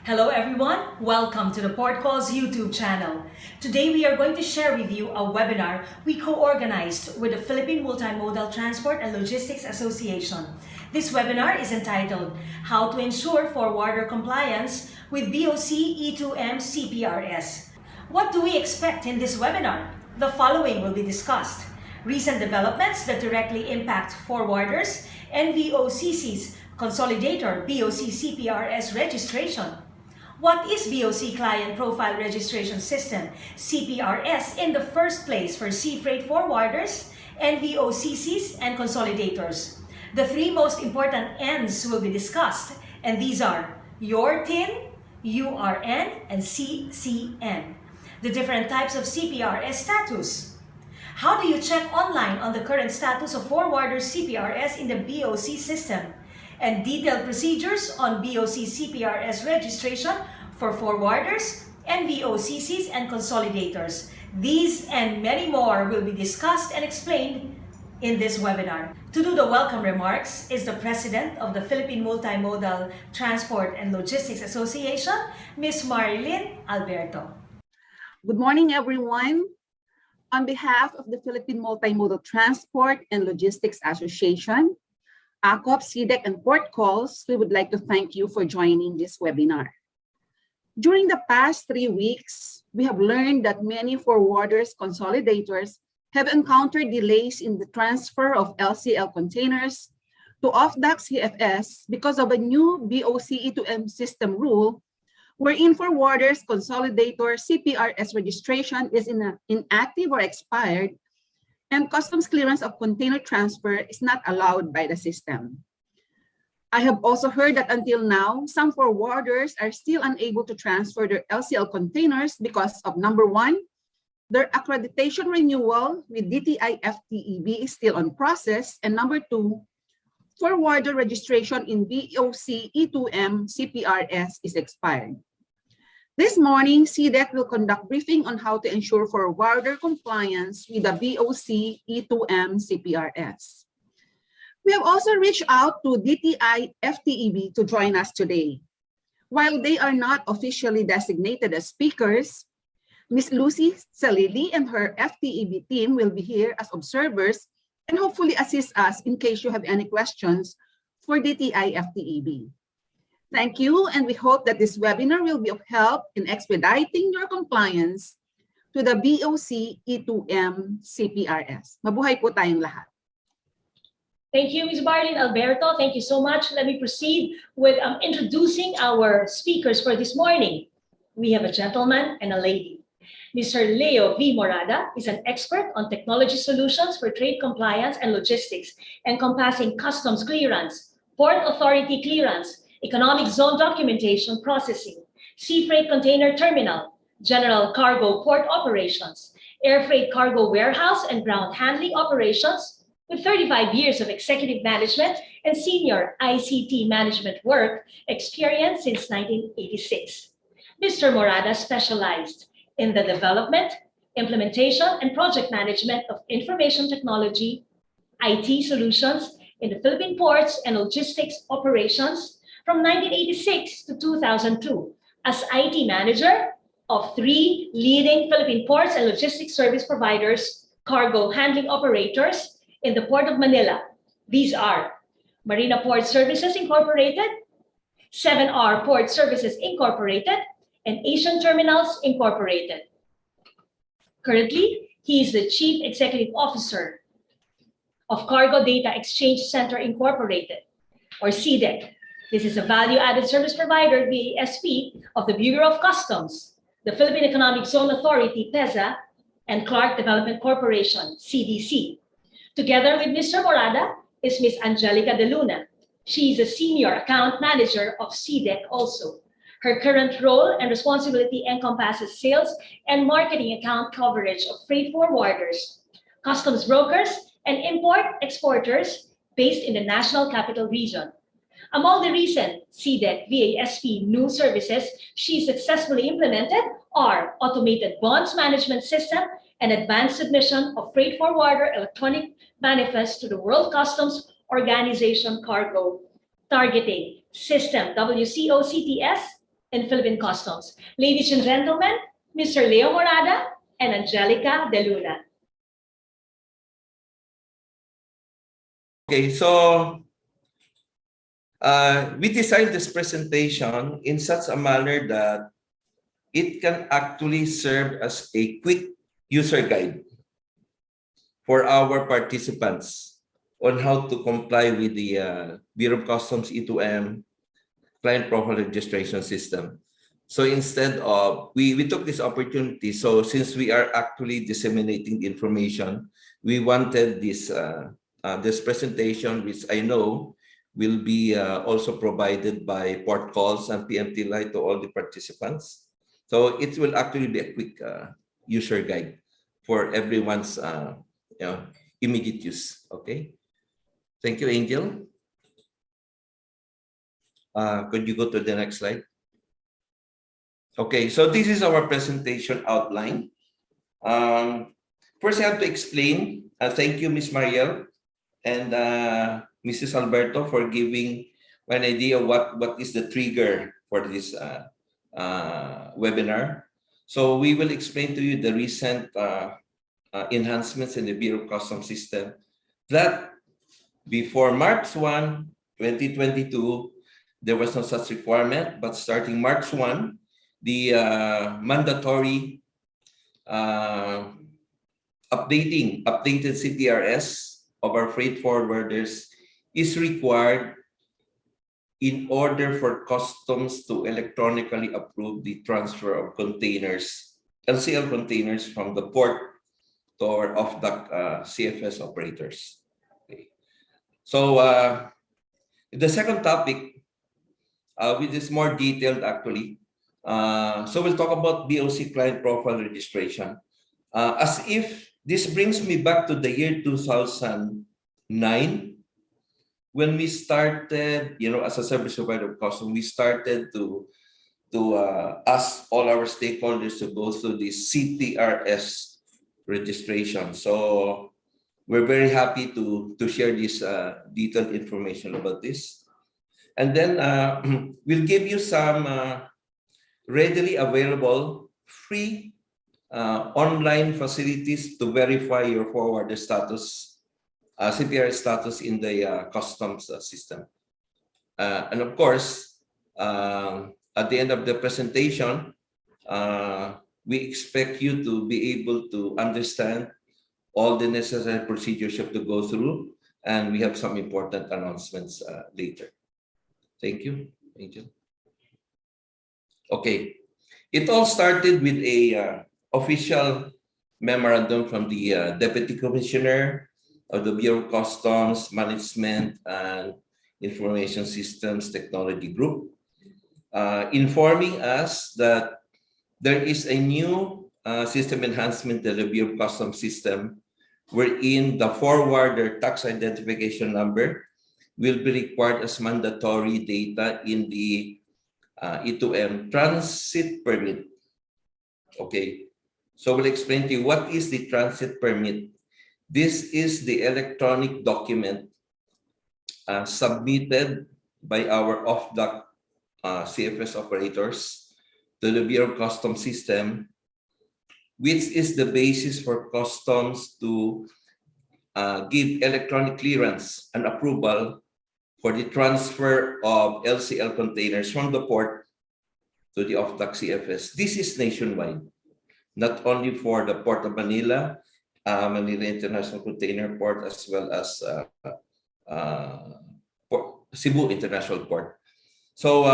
Hello everyone, welcome to the Port Calls YouTube channel. Today we are going to share with you a webinar we co-organized with the Philippine Multimodal Transport and Logistics Association. This webinar is entitled How to Ensure Forwarder Compliance with BOC E2M CPRS. What do we expect in this webinar? The following will be discussed. Recent developments that directly impact forwarders, NVOCCs, consolidator BOC CPRS registration. What is BOC Client Profile Registration System, CPRS, in the first place for sea freight forwarders, NVOCCs, and consolidators? The three most important N's will be discussed, and these are your TIN, URN, and CCN. The different types of CPRS status. How do you check online on the current status of forwarders CPRS in the BOC system? And detailed procedures on BOC CPRS registration for forwarders, NVOCCs, and consolidators. These and many more will be discussed and explained in this webinar. To do the welcome remarks is the President of the Philippine Multimodal Transport and Logistics Association, Ms. Marilyn Alberto. Good morning, everyone. On behalf of the Philippine Multimodal Transport and Logistics Association, ACOP, CDEC, and Port Calls, we would like to thank you for joining this webinar. During the past 3 weeks, we have learned that many forwarders, consolidators have encountered delays in the transfer of LCL containers to off-dock CFS because of a new BOC E2M system rule wherein forwarders, consolidator, CPRS registration is inactive or expired, and customs clearance of container transfer is not allowed by the system. I have also heard that until now, some forwarders are still unable to transfer their LCL containers because of number one, their accreditation renewal with DTI FTEB is still on process, and number two, forwarder registration in BOC E2M CPRS is expired. This morning, CDEC will conduct briefing on how to ensure forwarder compliance with the BOC E2M CPRS. We have also reached out to DTI FTEB to join us today. While they are not officially designated as speakers, Ms. Lucy Salili and her FTEB team will be here as observers and hopefully assist us in case you have any questions for DTI FTEB. Thank you, and we hope that this webinar will be of help in expediting your compliance to the BOC E2M CPRS. Mabuhay po tayong lahat. Thank you, Ms. Marilyn Alberto. Thank you so much. Let me proceed with introducing our speakers for this morning. We have a gentleman and a lady. Mr. Leo V Morada is an expert on technology solutions for trade compliance and logistics, encompassing customs clearance, port authority clearance, economic zone documentation processing, sea freight container terminal, general cargo port operations, air freight cargo warehouse and ground handling operations, with 35 years of executive management and senior ICT management work experience since 1986. Mr. Morada specialized in the development, implementation, and project management of information technology, IT solutions in the Philippine ports and logistics operations from 1986 to 2002 as IT manager of 3 leading Philippine ports and logistics service providers, cargo handling operators in the Port of Manila. These are Marina Port Services Incorporated, 7R Port Services Incorporated, and Asian Terminals Incorporated. Currently, he is the Chief Executive Officer of Cargo Data Exchange Center Incorporated, or CDEC. This is a value-added service provider, VASP, of the Bureau of Customs, the Philippine Economic Zone Authority, PEZA, and Clark Development Corporation, CDC. Together with Mr. Morada is Ms. Angelica De Luna. She is a Senior Account Manager of CDEC also. Her current role and responsibility encompasses sales and marketing account coverage of freight forwarders, customs brokers, and import-exporters based in the National Capital Region. Among the recent CDEC VASP new services she successfully implemented are automated bonds management system and advanced submission of freight forwarder electronic manifest to the World Customs Organization cargo targeting system WCO CTS and Philippine Customs. Ladies and gentlemen, Mr. Leo Morada and Angelica De Luna. Okay, so we designed this presentation in such a manner that it can actually serve as a quick user guide for our participants on how to comply with the Bureau of Customs E2M Client Profile Registration System. So instead of, we took this opportunity, so since we are actually disseminating the information, we wanted this presentation, which I know will be also provided by port calls and PMT Lite to all the participants. So it will actually be a quick user guide for everyone's immediate use. Okay. Thank you, Angel. Could you go to the next slide? Okay, so this is our presentation outline. First, I have to explain. Thank you, Ms. Mariel and Mrs. Alberto, for giving an idea of what is the trigger for this webinar. So we will explain to you the recent enhancements in the Bureau of Customs system that before March 1, 2022, there was no such requirement, but starting March 1, the mandatory updated CTRS of our freight forwarders is required in order for customs to electronically approve the transfer of containers, LCL containers from the port to our off-dock CFS operators. Okay. So the second topic, which is more detailed actually, so we'll talk about BOC client profile registration. As if this brings me back to the year 2009, when we started, as a service provider of customs, we started to ask all our stakeholders to go through the CTRS registration. So we're very happy to share this detailed information about this. And then we'll give you some readily available free online facilities to verify your forwarder status, CPRS status in the customs system. And of course, at the end of the presentation, we expect you to be able to understand all the necessary procedures you have to go through, and we have some important announcements later. Thank you, Angel. Okay, it all started with a official memorandum from the Deputy Commissioner of the Bureau of Customs Management and Information Systems Technology Group, informing us that there is a new system enhancement to the Bureau of Customs system, wherein the forwarder tax identification number will be required as mandatory data in the E2M Transit Permit. Okay, so we'll explain to you what is the Transit Permit. This is the electronic document submitted by our off-dock CFS operators to the Bureau of Customs system, which is the basis for customs to give electronic clearance and approval for the transfer of LCL containers from the port to the off-dock CFS. This is nationwide, not only for the Port of Manila, Manila International Container Port, as well as Cebu International Port. So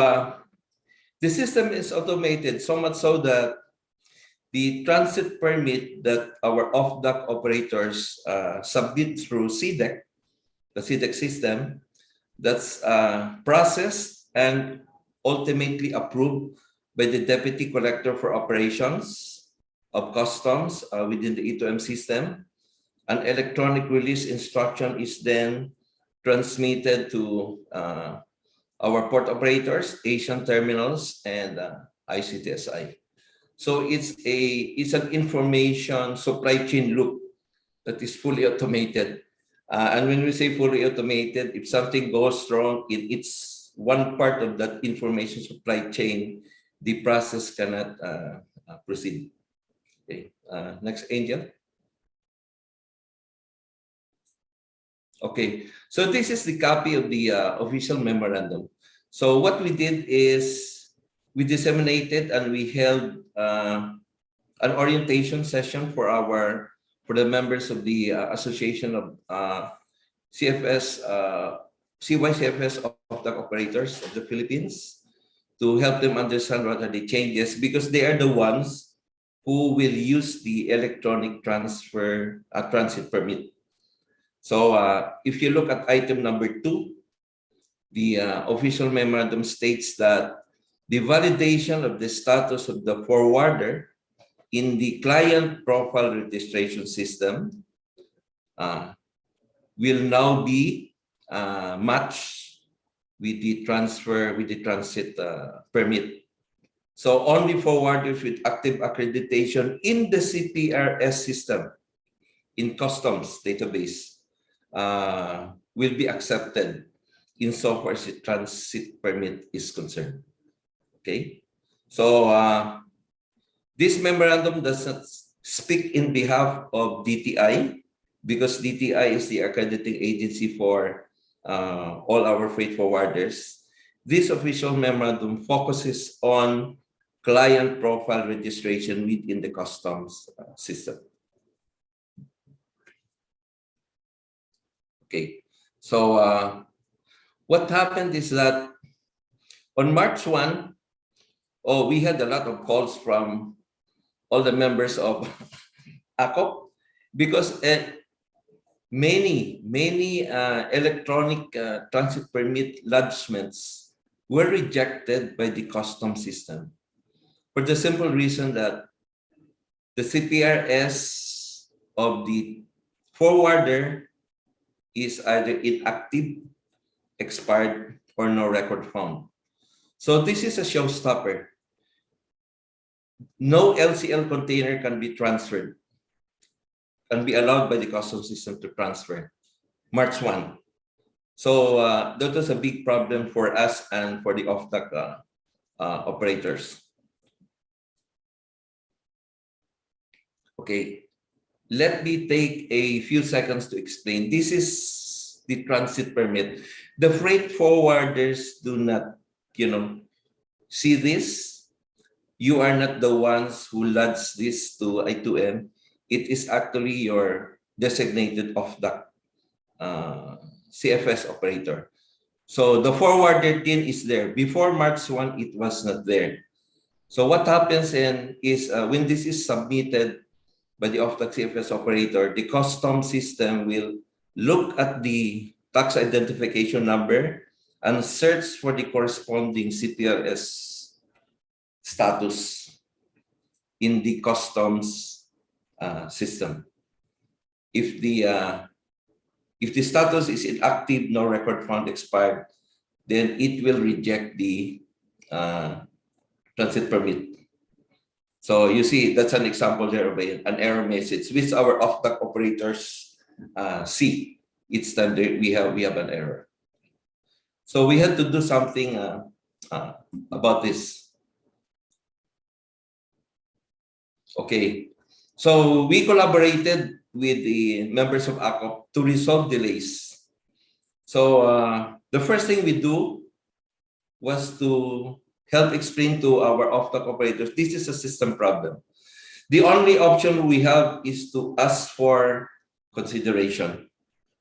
the system is automated, so much so that the transit permit that our off-dock operators submit through CDEC, the CDEC system, that's processed and ultimately approved by the Deputy Collector for Operations of Customs within the E2M system. An electronic release instruction is then transmitted to our port operators, Asian terminals, and ICTSI. So it's an information supply chain loop that is fully automated. And when we say fully automated, if something goes wrong, it's one part of that information supply chain the process cannot proceed. Okay, next, Angel. Okay, so this is the copy of the official memorandum. So what we did is we disseminated and we held an orientation session for the members of the Association of CFS CYCFS of the operators of the Philippines, to help them understand what are the changes, because they are the ones who will use the electronic transit permit. So if you look at item number 2, the official memorandum states that the validation of the status of the forwarder in the client profile registration system will now be matched with the transit permit. So only forwarders with active accreditation in the CPRS system in customs database will be accepted insofar as the transit permit is concerned. Okay, so this memorandum does not speak in behalf of DTI, because DTI is the accrediting agency for all our freight forwarders. This official memorandum focuses on client profile registration within the customs system. Okay, so what happened is that on March 1, we had a lot of calls from all the members of ACOP, because many electronic transit permit lodgements were rejected by the customs system, for the simple reason that the CPRS of the forwarder is either inactive, expired, or no record found. So this is a showstopper. No LCL container can be transferred, can be allowed by the customs system to transfer March 1. So that was a big problem for us and for the off-dock operators. Okay, let me take a few seconds to explain. This is the transit permit. The freight forwarders do not, see this. You are not the ones who lodge this to E2M. It is actually your designated off-dock CFS operator. So the forwarder tin is there. Before March 1, it was not there. So what happens then is when this is submitted by the off-dock CFS operator, the custom system will look at the tax identification number and search for the corresponding CTRS status in the customs system. If the status is inactive, no record found, expired, then it will reject the transit permit. So you see, that's an example there of an error message, which our off-dock operators see. Each time we have an error. So we had to do something about this. Okay, so we collaborated with the members of ACOP to resolve delays. So the first thing we do was to help explain to our off-dock operators, this is a system problem. The only option we have is to ask for consideration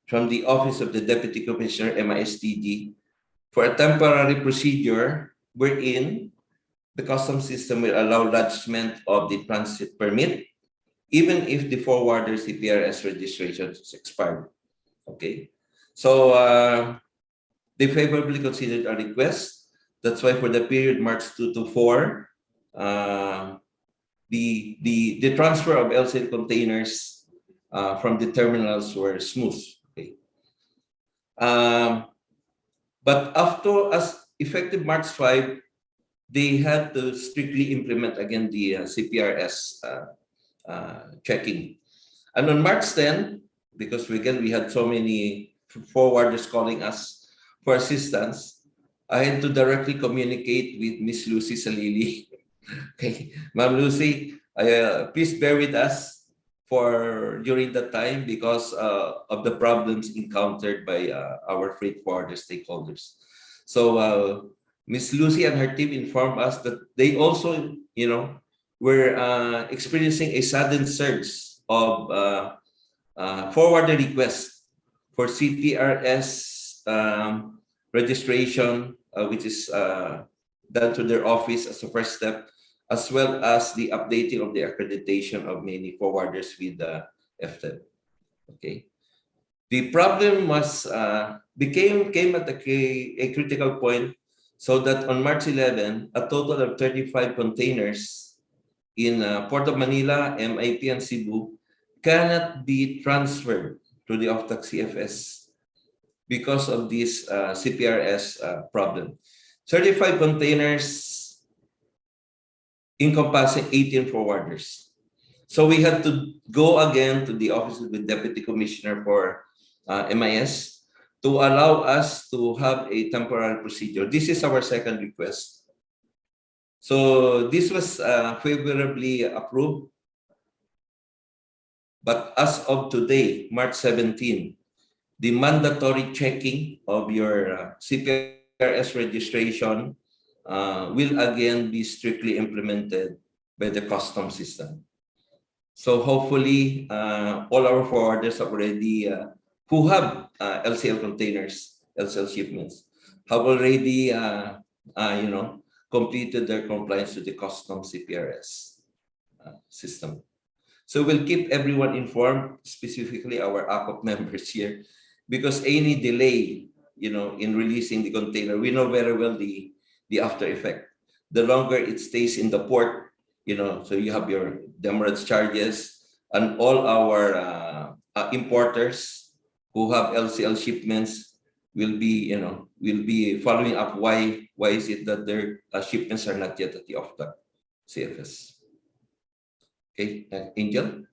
from the Office of the Deputy Commissioner, MISTD, for a temporary procedure wherein the customs system will allow lodgement of the transit permit, even if the forwarder CPRS registration is expired. Okay, so they favorably considered our request. That's why for the period March 2 to 4, the transfer of LCL containers from the terminals were smooth. Okay. But after, as effective March 5, they had to strictly implement again the CPRS checking. And on March 10, because again we had so many forwarders calling us for assistance, I had to directly communicate with Miss Lucy Salili. Okay, Ma'am Lucy, please bear with us for during the time because of the problems encountered by our freight forwarder stakeholders. So Miss Lucy and her team informed us that they also, were experiencing a sudden surge of forwarder requests for CTRS registration, which is done to their office as a first step, as well as the updating of the accreditation of many forwarders with the FTED. Okay. The problem was came at a critical point, so that on March 11, a total of 35 containers in Port of Manila, MIP, and Cebu cannot be transferred to the OFTAC CFS because of this CPRS problem. 35 containers encompassing 18 forwarders. So we had to go again to the Office of the Deputy Commissioner for MIS to allow us to have a temporary procedure. This is our second request. So this was favorably approved. But as of today, March 17, the mandatory checking of your CPRS registration will again be strictly implemented by the custom system. So hopefully, all our forwarders have already, who have LCL containers, LCL shipments, have already, completed their compliance to the custom CPRS system. So we'll keep everyone informed, specifically our ACOP members here, because any delay, in releasing the container, we know very well the after effect. The longer it stays in the port, so you have your demurrage charges, and all our importers who have LCL shipments will be following up why is it that their shipments are not yet at the OFTAC CFS. Okay, Angel.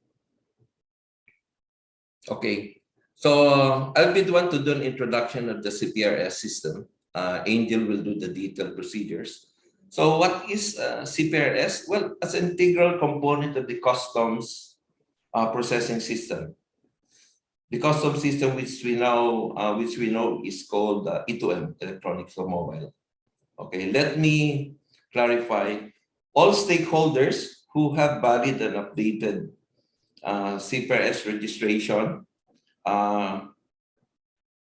Okay, so I'll be the one to do an introduction of the CPRS system. Angel will do the detailed procedures. So what is CPRS? Well, as an integral component of the customs processing system. The custom system, which we know is called E2M, Electronic Flow Mobile. Okay, let me clarify. All stakeholders who have valid and updated CPRS registration are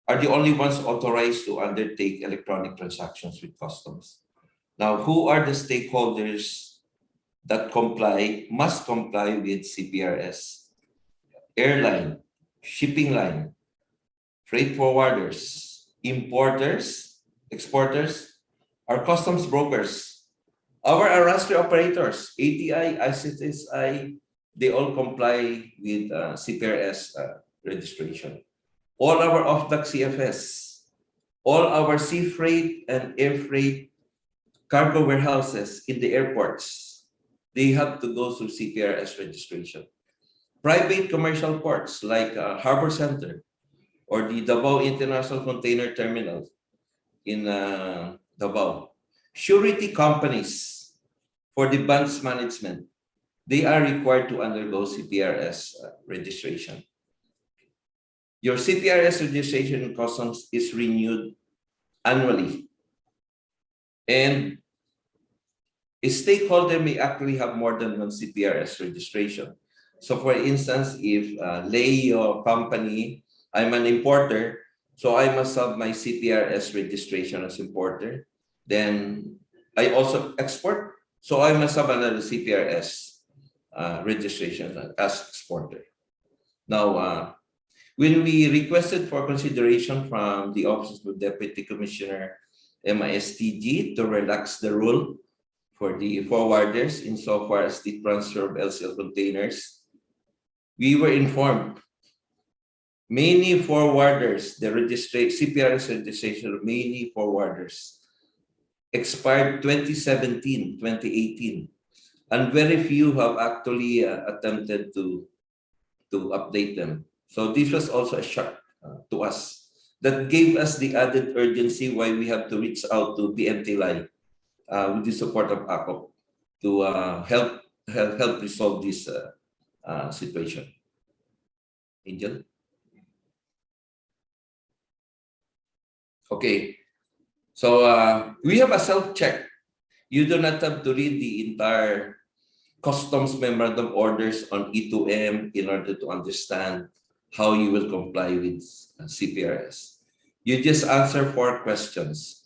the only ones authorized to undertake electronic transactions with customs. Now, who are the stakeholders that must comply with CPRS? Airline, shipping line, freight forwarders, importers, exporters, our customs brokers, our arrastre operators, ATI, ICSI, they all comply with CPRS registration. All our OFTAC CFS, all our sea freight and air freight cargo warehouses in the airports, they have to go through CPRS registration. Private commercial ports like Harbor Center or the Davao International Container Terminal in Davao. Surety companies for the banks management, they are required to undergo CPRS registration. Your CPRS registration in customs is renewed annually. And a stakeholder may actually have more than one CPRS registration. So for instance, if Leo company, I'm an importer, so I must have my CPRS registration as importer. Then I also export, so I must have another CPRS registration as exporter. Now, when we requested for consideration from the Office of Deputy Commissioner MISTG to relax the rule for the forwarders insofar as the transfer of LCL containers, we were informed many forwarders, the CPRS registration of many forwarders expired 2017, 2018, and very few have actually attempted to update them. So this was also a shock to us that gave us the added urgency why we have to reach out to PMTLI with the support of ACOP to help resolve this situation. Angel? Okay, so we have a self-check. You do not have to read the entire customs memorandum orders on E2M in order to understand how you will comply with CPRS. You just answer 4 questions.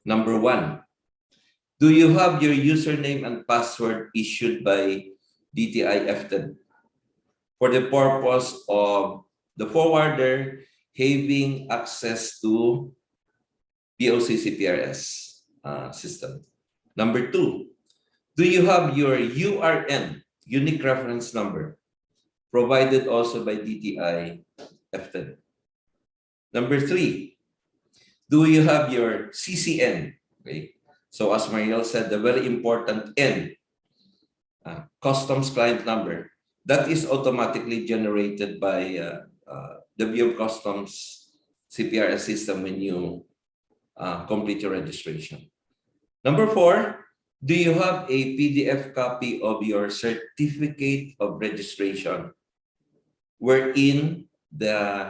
Number 1, do you have your username and password issued by DTI FTED for the purpose of the forwarder having access to BOC CPRS system? Number 2, do you have your URN, unique reference number, provided also by DTI FTED? Number 3, do you have your CCN? Okay. So as Mariel said, the very important N, customs client number, that is automatically generated by the Bureau of Customs CPRS system when you complete your registration. Number 4, do you have a PDF copy of your certificate of registration wherein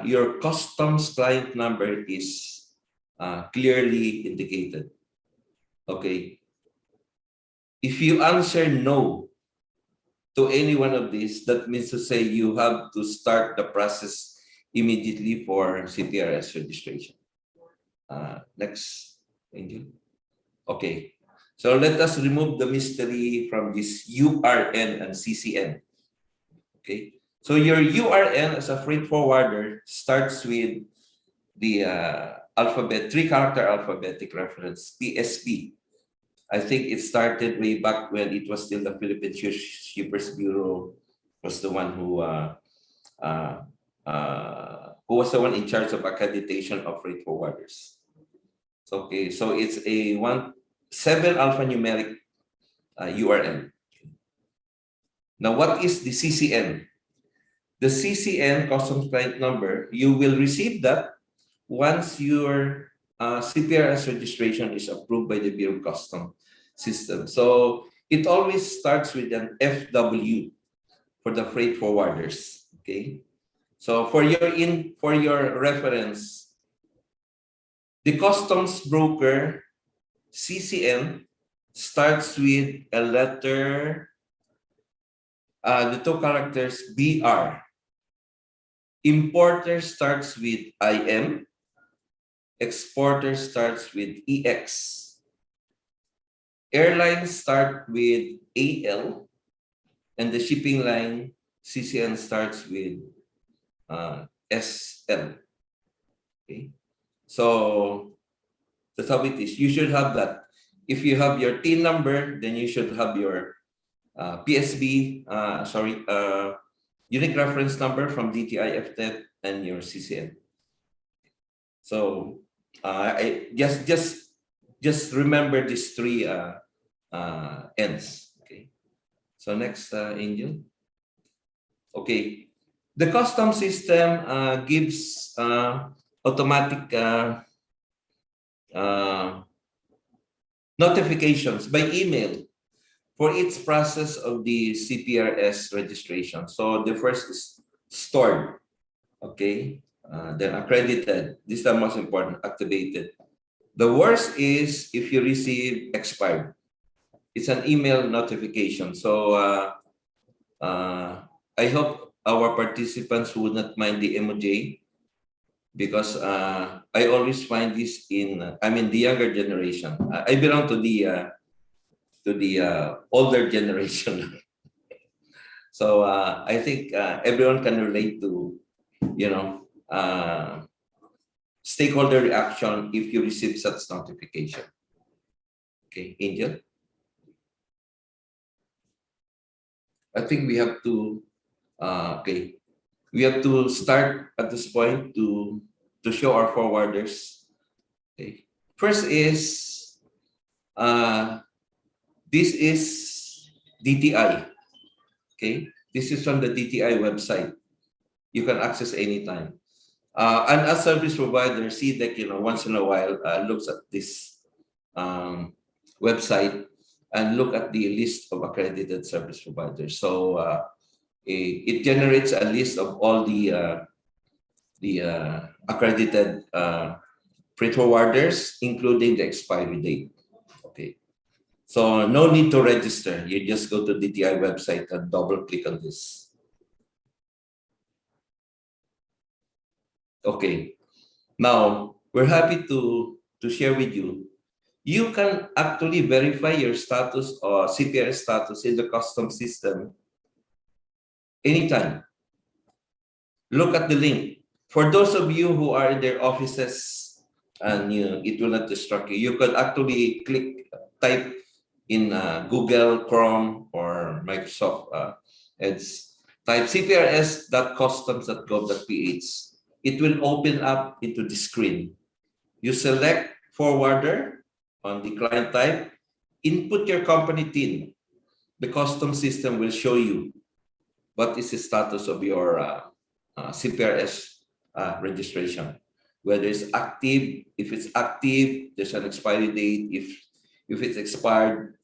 your customs client number is clearly indicated? Okay. If you answer no to any one of these, that means to say you have to start the process immediately for CPRS registration. Next, Angel. Okay, so let us remove the mystery from this URN and CCN. Okay, so your URN as a freight forwarder starts with the alphabet, 3-character alphabetic reference, PSP. I think it started way back when it was still the Philippine Shippers Bureau was the one who was the one in charge of accreditation of freight forwarders. Okay, so it's a 7 alphanumeric URN. Now, what is the CCN? The CCN, customs client number, you will receive that once your CPRS registration is approved by the Bureau of Customs system. So it always starts with an FW for the freight forwarders. Okay, so for your reference, the customs broker CCN starts with a letter, the 2 characters BR. Importer starts with IM. Exporter starts with EX. Airlines start with AL. And the shipping line CCN starts with SL. Okay. So that's how it is. You should have that. If you have your TIN number, then you should have your PSB, unique reference number from DTI FTED and your CCN. So I just remember these 3 N's. Okay. So next, Angel. Okay. The custom system gives automatic notifications by email for each process of the CPRS registration. So the first is stored, okay, then accredited. This is the most important, activated. The worst is if you receive expired. It's an email notification. So I hope our participants would not mind the emoji, because I always find this in, the younger generation. I belong to the older generation. So I think everyone can relate to, stakeholder reaction if you receive such notification. Okay, Angel? I think we have to, we have to start at this point to show our forwarders. Okay. First is, this is DTI. Okay, this is from the DTI website. You can access anytime. And as service provider, CDEC, once in a while looks at this website and look at the list of accredited service providers. So it generates a list of all the accredited freight forwarders, including the expiry date. Okay. So no need to register. You just go to DTI website and double click on this. Okay. Now, we're happy to share with you. You can actually verify your status or CPRS status in the customs system anytime. Look at the link. For those of you who are in their offices and it will not distract you, you could actually type in Google Chrome or Microsoft Edge, type cprs.customs.gov.ph. It will open up into the screen. You select forwarder on the client type, input your company TIN. The customs system will show you what is the status of your CPRS registration, whether it's active. If it's active, there's an expiry date. If it's expired,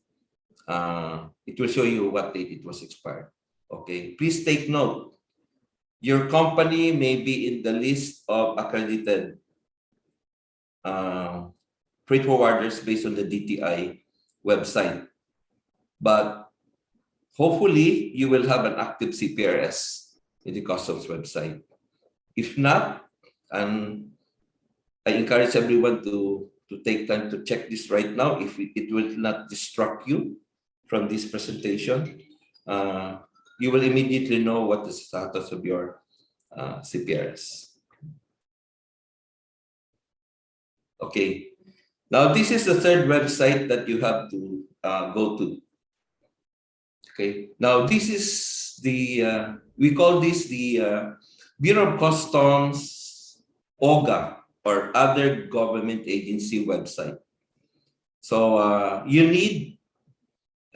it will show you what date it was expired. Okay, please take note. Your company may be in the list of accredited freight forwarders based on the DTI website, but hopefully you will have an active CPRS in the customs website. If not, and I encourage everyone to take time to check this right now. If it will not distract you from this presentation, you will immediately know what the status of your CPRS. Okay, now this is the third website that you have to go to. Okay, now this is the, we call this the Bureau of Customs OGA or other government agency website. So you need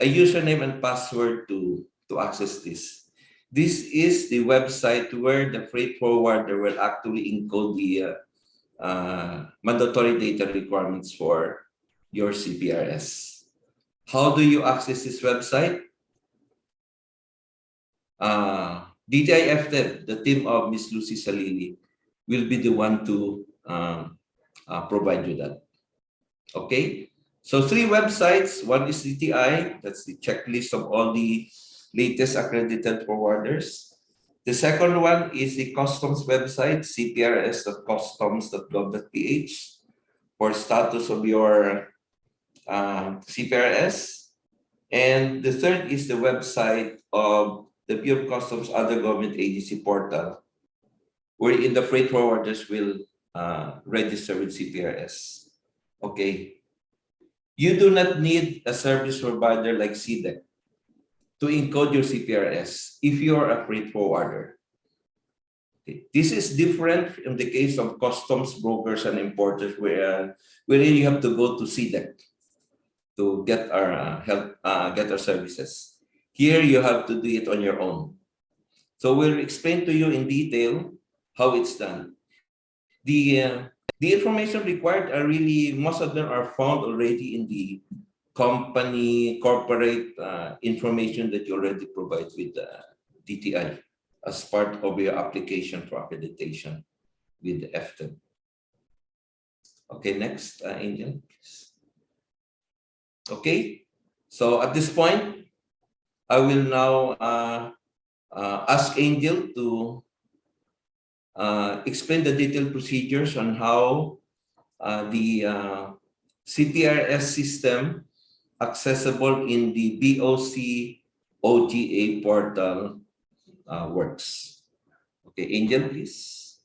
a username and password to access this. This is the website where the freight forwarder will actually encode the mandatory data requirements for your CPRS. How do you access this website? DTI FTED, the team of Ms. Lucy Salili, will be the one to provide you that. Okay, so 3 websites. One is DTI, that's the checklist of all the latest accredited forwarders. The second one is the customs website, cprs.customs.gov.ph, for status of your CPRS. And the third is the website of the Bureau of Customs other government agency portal, wherein the freight forwarders will register with CPRS. Okay. You do not need a service provider like CDEC to encode your CPRS if you are a freight forwarder. Okay. This is different in the case of customs brokers and importers, wherein you have to go to CDEC to get our help, get our services. Here you have to do it on your own. So we'll explain to you in detail how it's done. The information required are really, most of them are found already in the company, corporate information that you already provide with DTI as part of your application for accreditation with the FTED. Okay, next, Angel. Okay, so at this point, I will now ask Angel to explain the detailed procedures on how the CPRS system accessible in the BOC OGA portal works. Okay, Angel, please.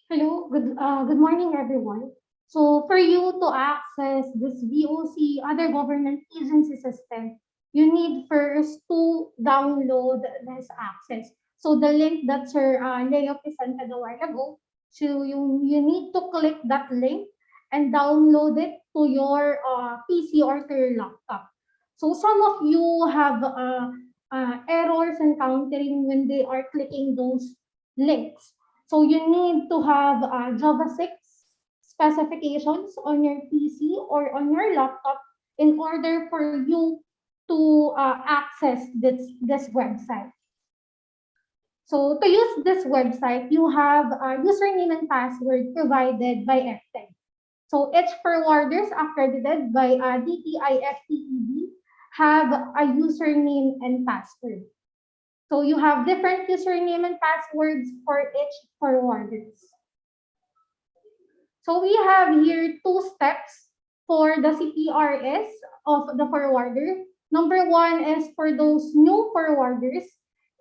Hello, good morning, everyone. So for you to access this VOC, other government agency system, you need first to download this access. So the link that Sir Leo presented a while ago, so you need to click that link and download it to your PC or to your laptop. So some of you have errors encountering when they are clicking those links. So you need to have Java 6 specifications on your PC or on your laptop in order for you to access this website. So to use this website, you have a username and password provided by FTEG. So each forwarders accredited by DTIFTED have a username and password. So you have different username and passwords for each forwarders. So we have here 2 steps for the CPRS of the forwarder. Number 1 is for those new forwarders,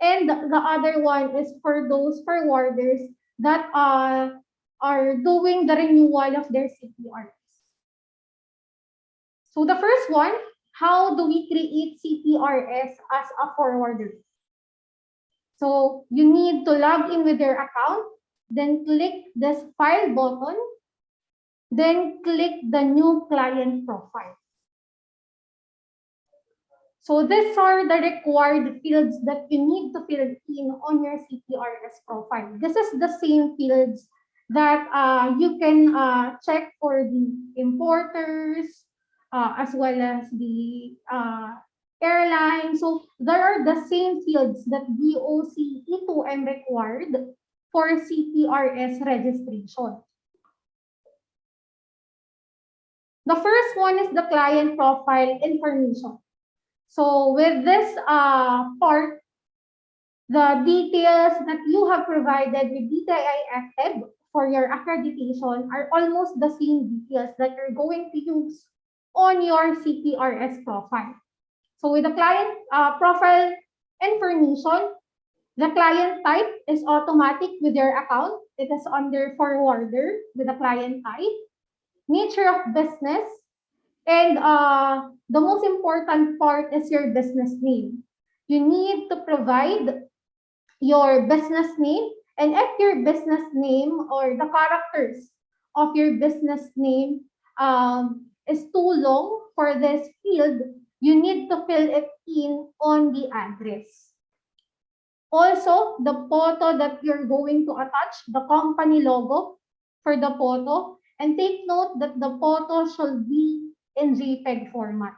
and the other one is for those forwarders that are doing the renewal of their CPRS. So the first one, how do we create CPRS as a forwarder? So you need to log in with your account, then click this file button, then click the new client profile. So these are the required fields that you need to fill in on your CPRS profile. This is the same fields that you can check for the importers as well as the airline. So there are the same fields that BOC E2M required for CPRS registration. The first one is the client profile information. So with this part, the details that you have provided with DTI for your accreditation are almost the same details that you're going to use on your CPRS profile. So with the client profile information, the client type is automatic with your account. It is under forwarder with the client type. Nature of business, and the most important part is your business name. You need to provide your business name, and if your business name or the characters of your business name is too long for this field, you need to fill it in on the address. Also, the photo that you're going to attach, the company logo for the photo, and take note that the photo should be in JPEG format.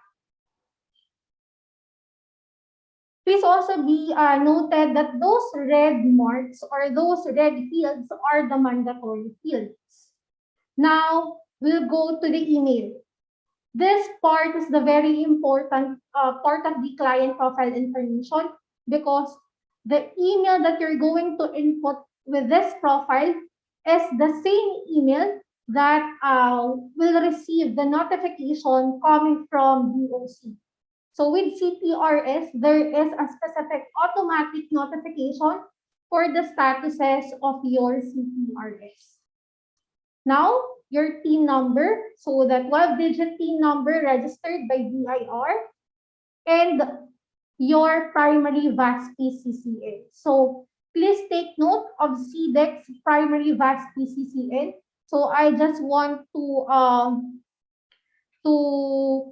Please also be noted that those red marks or those red fields are the mandatory fields. Now, we'll go to the email. This part is the very important part of the client profile information because the email that you're going to input with this profile is the same email that will receive the notification coming from BOC. So with CPRS, there is a specific automatic notification for the statuses of your CPRS. Now, your TIN number, so that 12-digit TIN number registered by DIR, and your primary VAS-PCCN. So please take note of CDEC's primary VAS-PCCN. So I just want to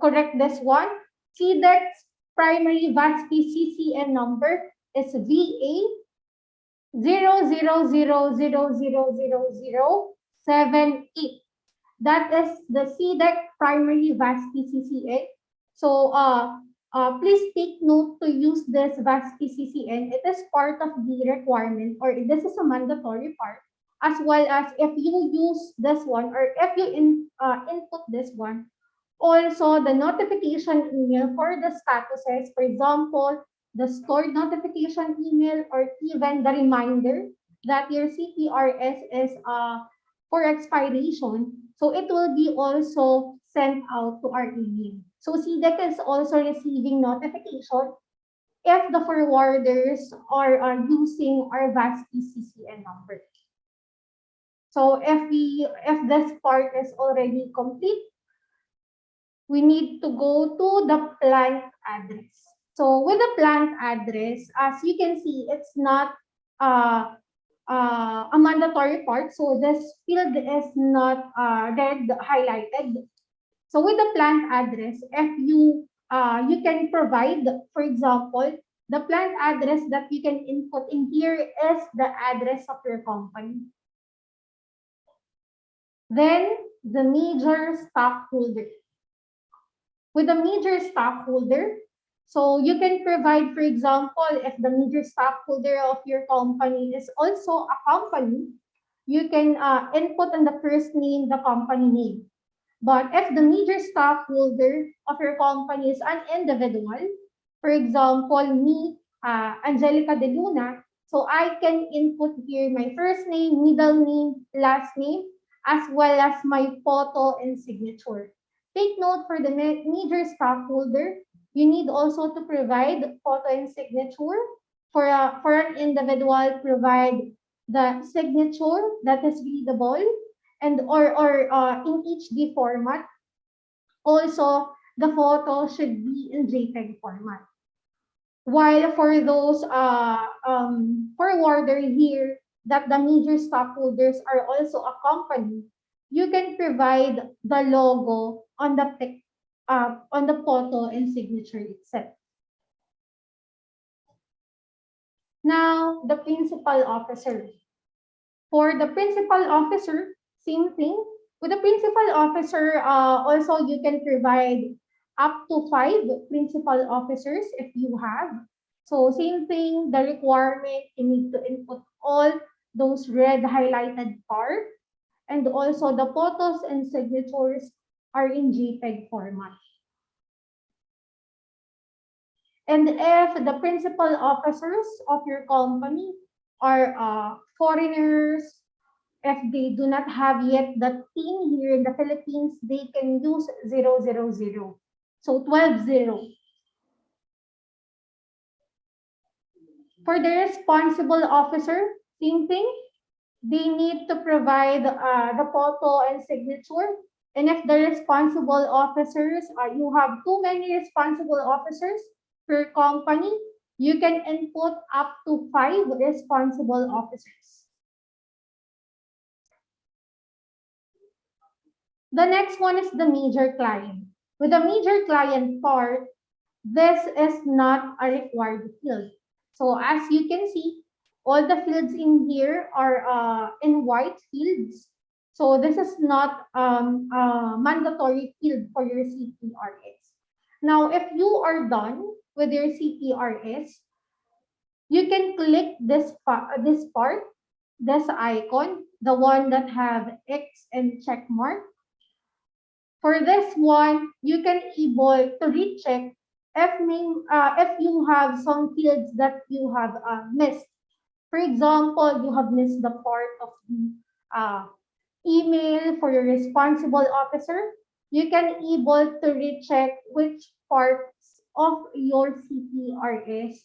correct this one. CDEC's primary VAS-PCCN number is VA 00000078. That is the CDEC primary VAS-PCCN. So please take note to use this VAS-PCCN. It is part of the requirement, or this is a mandatory part, as well as if you use this one or if you input this one. Also, the notification email for the statuses, for example, the stored notification email or even the reminder that your CPRS is for expiration. So it will be also sent out to our email. So CDEC is also receiving notification if the forwarders are using our VAS-PCCN number. So if this part is already complete, we need to go to the plant address. So with the plant address, as you can see, it's not a mandatory part. So this field is not red highlighted. So with the plant address, if you can provide, for example, the plant address that you can input in here is the address of your company. Then the major stockholder. With the major stockholder, so you can provide, for example, if the major stockholder of your company is also a company, you can input in the first name the company name. But if the major stockholder of your company is an individual, for example, me, Angelica De Luna, so I can input here my first name, middle name, last name, as well as my photo and signature. Take note for the major stockholder, you need also to provide photo and signature. For an individual, provide the signature that is readable and or in HD format. Also, the photo should be in JPEG format. While for those forwarder here that the major stockholders are also a company, you can provide the logo on the photo and signature itself. Now, the principal officer. For the principal officer, same thing. With the principal officer, also you can provide up to 5 principal officers if you have. So same thing, the requirement, you need to input all those red highlighted part. And also the photos and signatures are in JPEG format. And if the principal officers of your company are foreigners, if they do not have yet the team here in the Philippines, they can use 000. So 12-0. For the responsible officer, same thing. They need to provide the photo and signature. And if the responsible officers, you have too many responsible officers per company, you can input up to 5 responsible officers. The next one is the major client. With the major client part, this is not a required field. So as you can see, all the fields in here are in white fields. So this is not a mandatory field for your CPRS. Now, if you are done with your CPRS, you can click this part, this icon, the one that have X and check mark. For this one, you can able to recheck if you have some fields that you have missed. For example, you have missed the part of the email for your responsible officer. You can able to recheck which parts of your CPRS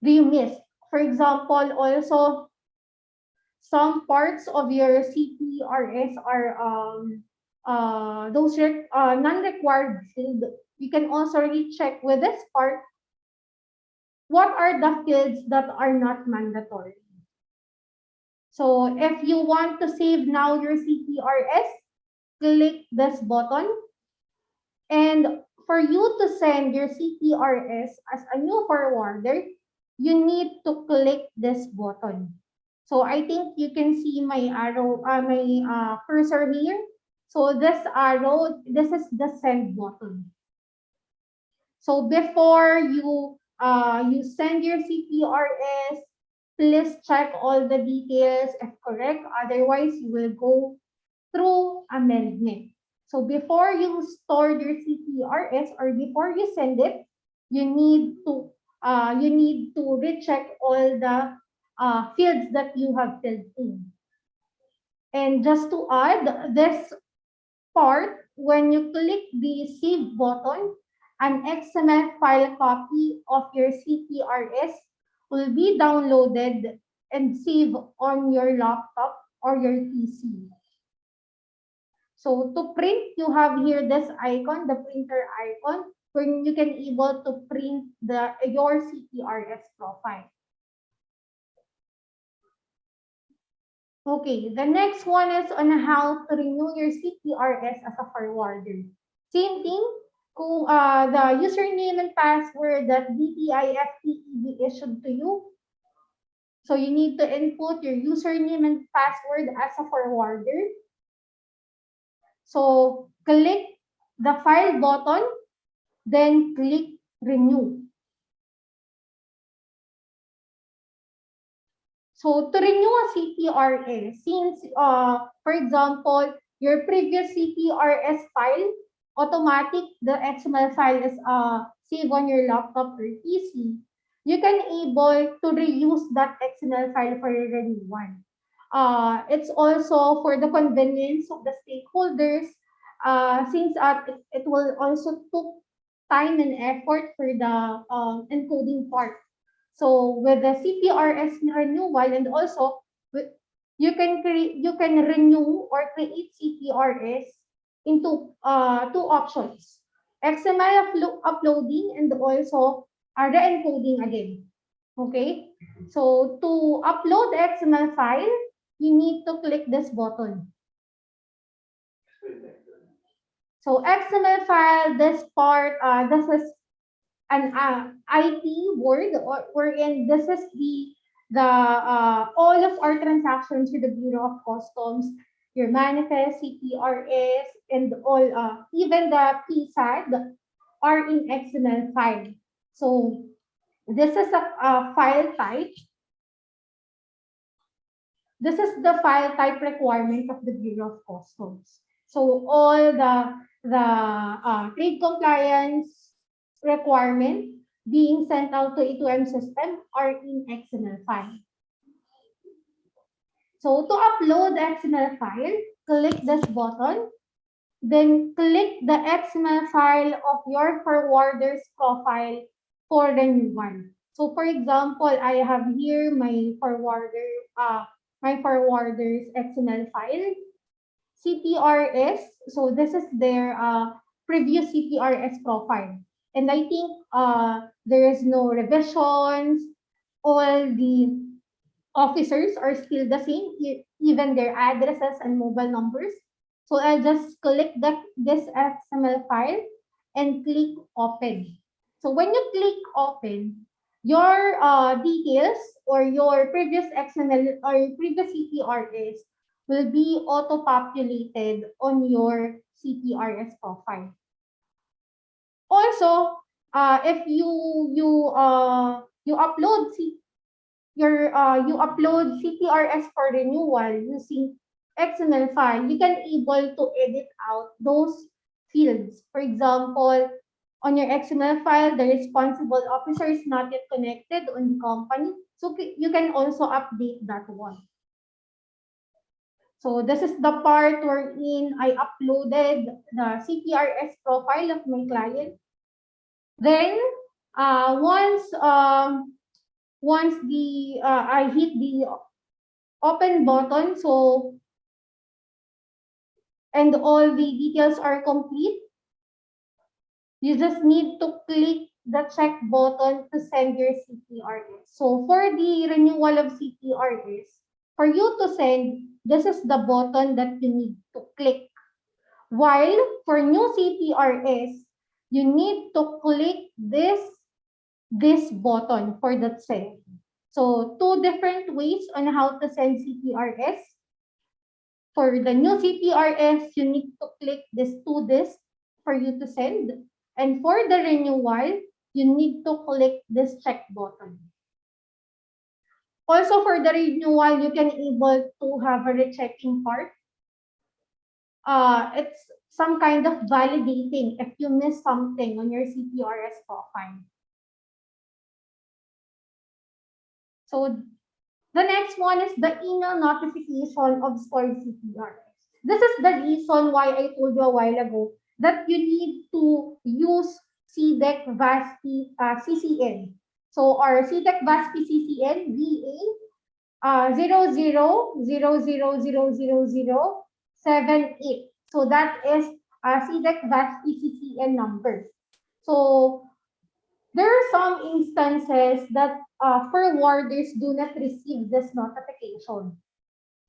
do you miss. For example, also some parts of your CPRS are those non-required field. You can also recheck with this part what are the fields that are not mandatory. So if you want to save now your CPRS, click this button. And for you to send your CPRS as a new forwarder, you need to click this button. So I think you can see my arrow, my cursor here. So this arrow, this is the send button. So before you send your CPRS, please check all the details if correct. Otherwise, you will go through amendment. So before you store your CPRS or before you send it, you need to recheck all the fields that you have filled in. And just to add, this part, when you click the save button, an XML file copy of your CPRS will be downloaded and saved on your laptop or your PC. So to print, you have here this icon, the printer icon, where you can able to print your CPRS profile. Okay, the next one is on how to renew your CPRS as a forwarder. Same thing, kung the username and password that DTIFTEB issued to you. So you need to input your username and password as a forwarder. So click the file button, then click renew. So to renew a CPRS, since for example, your previous CPRS file, automatic the XML file is saved on your laptop or PC, you can able to reuse that XML file for your renewal. It's also for the convenience of the stakeholders, since it will also took time and effort for the encoding part. So with the CPRS renewal, and also you can renew or create CPRS into two options: XML uploading and also re-encoding again. Okay, so to upload the XML file, you need to click this button. So XML file, this part, this is an IT word, or wherein this is the all of our transactions with the Bureau of Customs, your manifest, CTRS, and all even the PSAD are in XML file. So this is a file type. This is the file type requirement of the Bureau of Customs. So all the trade compliance requirement being sent out to E2M system are in XML file. So to upload the XML file, click this button, then click the XML file of your forwarder's profile for renewal. So for example, I have here my forwarder's XML file, CTRS. So this is their previous CTRS profile. And I think there is no revisions. All the officers are still the same, even their addresses and mobile numbers. So I'll just click this XML file and click open. So when you click open, your details or your previous XML or your previous CTRS will be auto-populated on your CTRS profile. Also, if you upload you upload CTRS for renewal using XML file, you can able to edit out those fields. For example, on your XML file, the responsible officer is not yet connected on the company, so you can also update that one. So this is the part wherein I uploaded the CPRS profile of my client. Then once I hit the open button, so and all the details are complete, you just need to click the check button to send your CPRS. So for the renewal of CPRS, for you to send, this is the button that you need to click. While for new CPRS, you need to click this button for that send. So two different ways on how to send CPRS. For the new CPRS, you need to click this to this for you to send. And for the renewal, you need to click this check button. Also for the renewal, you can able to have a rechecking part. It's some kind of validating if you miss something on your CPRS profile. So the next one is the email notification of stored CPRS. This is the reason why I told you a while ago that you need to use CDEC VASP CCN. So our CDEC VASP CCN VA 00000078. So that is CDEC VASP CCN number. So there are some instances that forwarders do not receive this notification.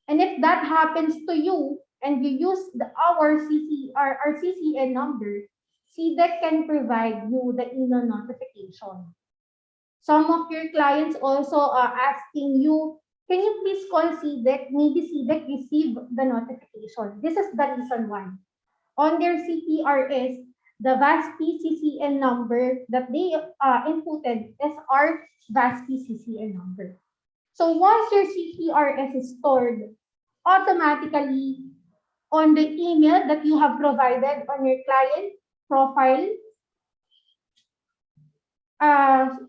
And if that happens to you and you use our CCN number, CDEC can provide you the email notification. Some of your clients also are asking you, can you please call CDEC? Maybe CDEC received the notification. This is the reason why. On their CTRS, the VASP CCN number that they inputted is our VASP CCN number. So once your CTRS is stored, automatically on the email that you have provided on your client profile,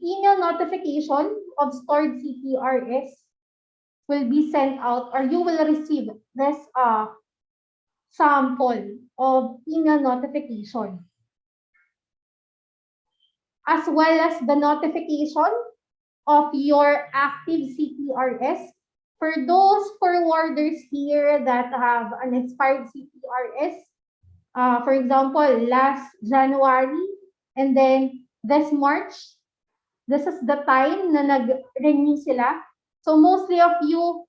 email notification of stored CTRS will be sent out, or you will receive this sample of email notification, as well as the notification of your active CTRS. For those forwarders here that have an expired CTRS, for example, last January and then this March, this is the time na nag-renew sila. So mostly of you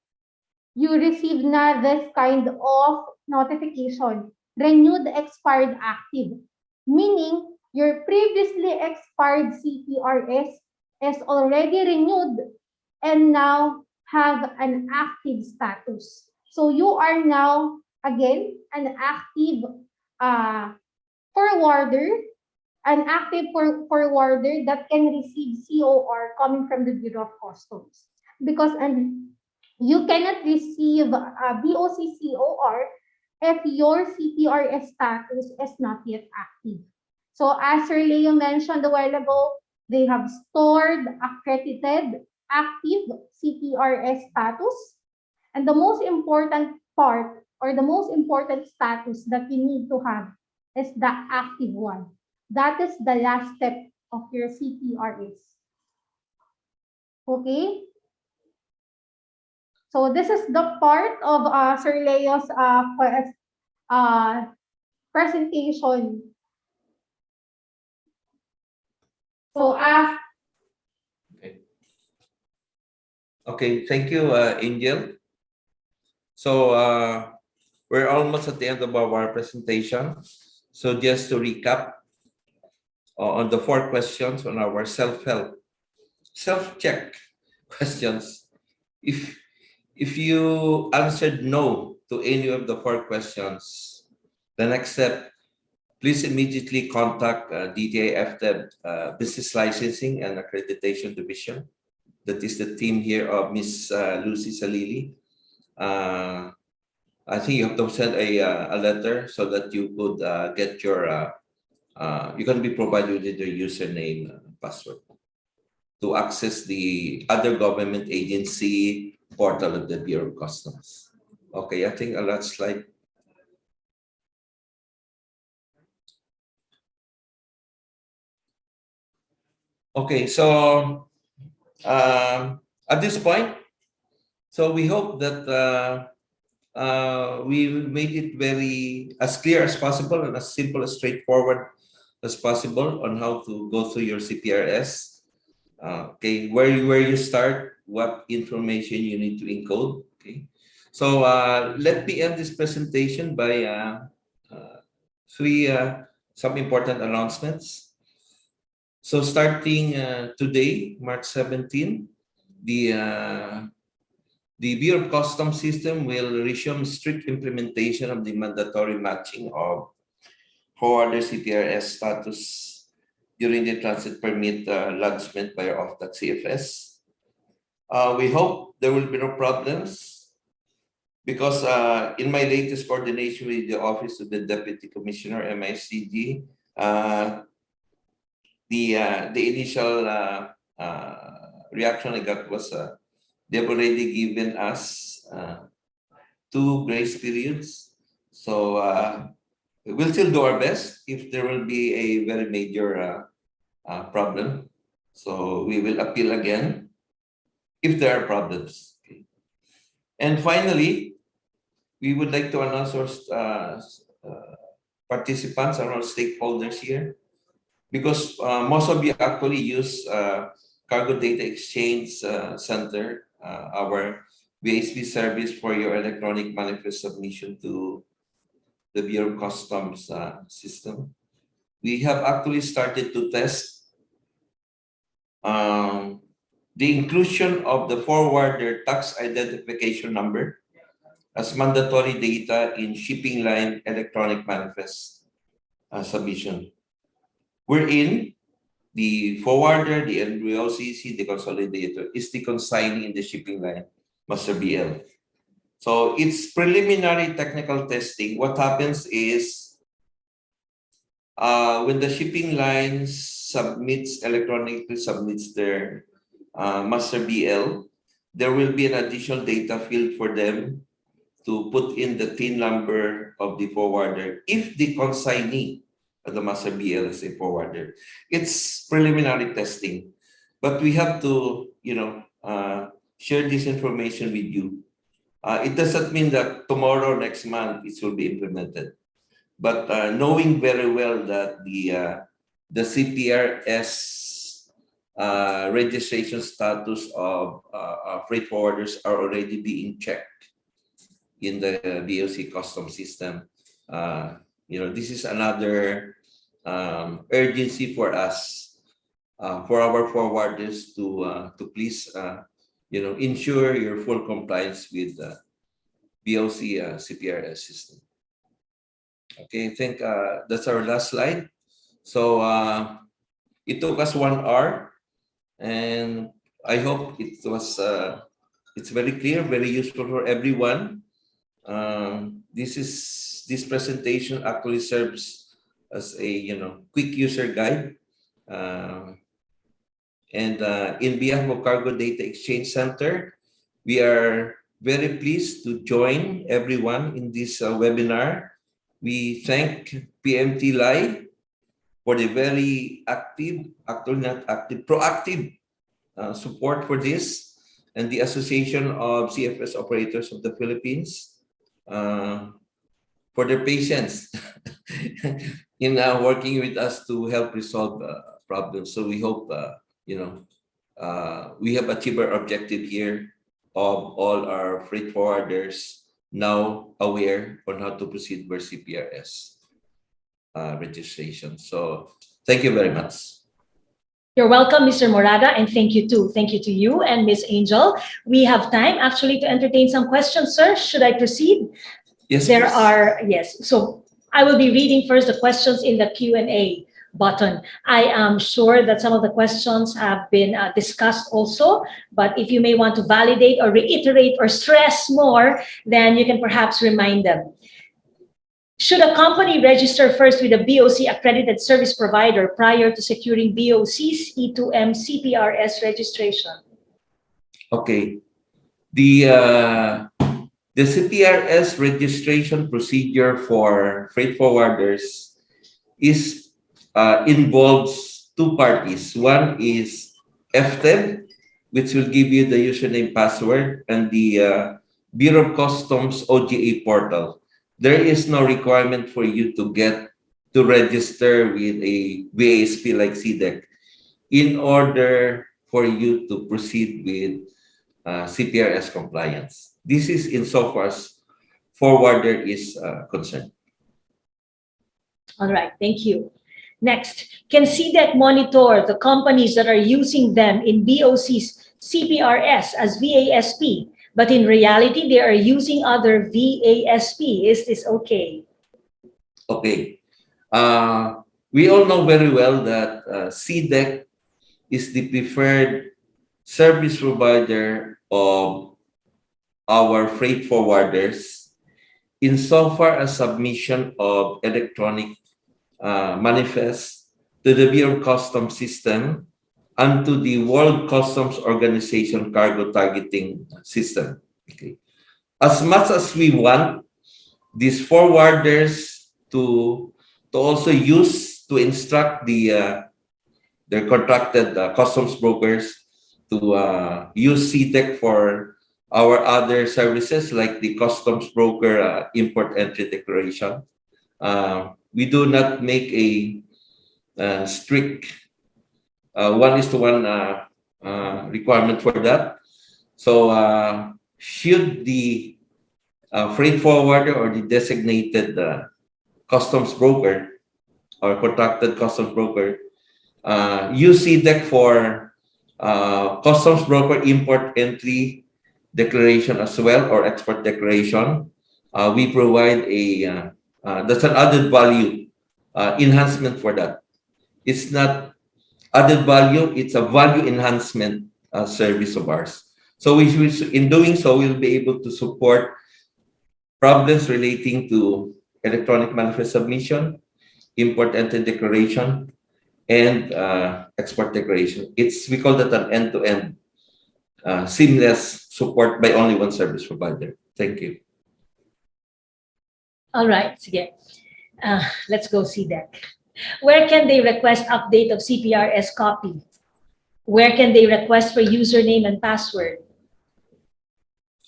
receive na this kind of notification, renewed expired active, meaning your previously expired CTRS is already renewed and now have an active status. So you are now again an active forwarder, forwarder that can receive COR coming from the Bureau of Customs. Because you cannot receive BOC COR if your CTRS status is not yet active. So as Sir Leo mentioned a while ago, they have stored accredited active CTRS status. And the most important part, or the most important status that you need to have, is the active one. That is the last step of your CTRS. Okay? So this is the part of Sir Leo's presentation. So Okay, thank you, Angel. So we're almost at the end of our presentation. So just to recap on the 4 questions on our self-check questions. If you answered no to any of the 4 questions, the next step, please immediately contact DTI-FTEB Business Licensing and Accreditation Division. That is the team here of Miss Lucy Salili. I think you have to send a letter so that you could get your, you can be provided with your username and password to access the other government agency portal of the Bureau of Customs. Okay, I think a last slide. Okay, so at this point, so we hope that we made it very as clear as possible and as simple as straightforward as possible on how to go through your CPRS. Okay, where you start, what information you need to encode. Okay, so let me end this presentation by some important announcements. So starting today, March 17, the Bureau of Customs system will resume strict implementation of the mandatory matching of forwarder CTRS status during the transit permit lodgement by our OFTAC CFS. We hope there will be no problems because in my latest coordination with the Office of the Deputy Commissioner, MICD, the initial reaction I got was they've already given us 2 grace periods. So we'll still do our best if there will be a very major problem. So we will appeal again if there are problems. Okay. And finally, we would like to announce our participants and our stakeholders here, because most of you actually use Cargo Data Exchange Center, our VHB service for your electronic manifest submission to the Bureau of Customs system. we have actually started to test the inclusion of the forwarder tax identification number as mandatory data in shipping line electronic manifest submission. Wherein the forwarder, the NVOCC, the consolidator is the consignee in the shipping line, master BL. So it's preliminary technical testing. What happens is when the shipping line electronically submits their master BL, there will be an additional data field for them to put in the TIN number of the forwarder if the consignee of the master BL is a forwarder. It's preliminary testing, but we have to, share this information with you. It doesn't mean that tomorrow, next month, it will be implemented. But knowing very well that the CPRS registration status of freight forwarders are already being checked in the BOC custom system. This is another urgency for us, for our forwarders to please, ensure your full compliance with the BOC CPRS system. Okay, I think that's our last slide. So it took us 1 hour, and I hope it was it's very clear, very useful for everyone. This presentation actually serves as a quick user guide, and in behalf of Cargo Data Exchange Center, we are very pleased to join everyone in this webinar. We thank PMT Lai for the very proactive support for this, and the Association of CFS Operators of the Philippines for their patience in working with us to help resolve problems. So we hope we have achieved our objective here of all our freight forwarders now aware on how to proceed with CPRS registration. So thank you very much. You're welcome, Mr. Morada, and thank you too. Thank you to you and Ms. Angel. We have time actually to entertain some questions, sir. Should I proceed? Yes, There please. are, yes. So I will be reading first the questions in the Q&A button. I am sure that some of the questions have been discussed also, but if you may want to validate or reiterate or stress more, then you can perhaps remind them. Should a company register first with a BOC accredited service provider prior to securing BOC's E2M CPRS registration? Okay. The CPRS registration procedure for freight forwarders involves two parties. One is FTEB, which will give you the username, password, and the Bureau of Customs OGA portal. There is no requirement for you to register with a VASP like CDEC in order for you to proceed with CPRS compliance. This is insofar as forwarder is concerned. All right, thank you. Next, can CDEC monitor the companies that are using them in BOC's CPRS as VASP, but in reality, they are using other VASP? Is this okay? Okay. We all know very well that CDEC is the preferred service provider of our freight forwarders insofar as submission of electronic manifest to the Bureau of Customs system and to the World Customs Organization cargo targeting system. Okay. As much as we want these forwarders to also instruct their contracted customs brokers to use CTEC for our other services like the customs broker import entry declaration. We do not make a strict 1:1 requirement for that. So should the freight forwarder or the designated customs broker or contracted customs broker, use CDEC for customs broker import entry declaration as well, or export declaration. We provide that's an added value enhancement for that. It's not added value, it's a value enhancement service of ours. So in doing so, we'll be able to support problems relating to electronic manifest submission, import entry declaration, and export declaration. We call that an end-to-end seamless support by only one service provider. Thank you. All right, sige. Let's go see that. Where can they request update of CPRS copy? Where can they request for username and password?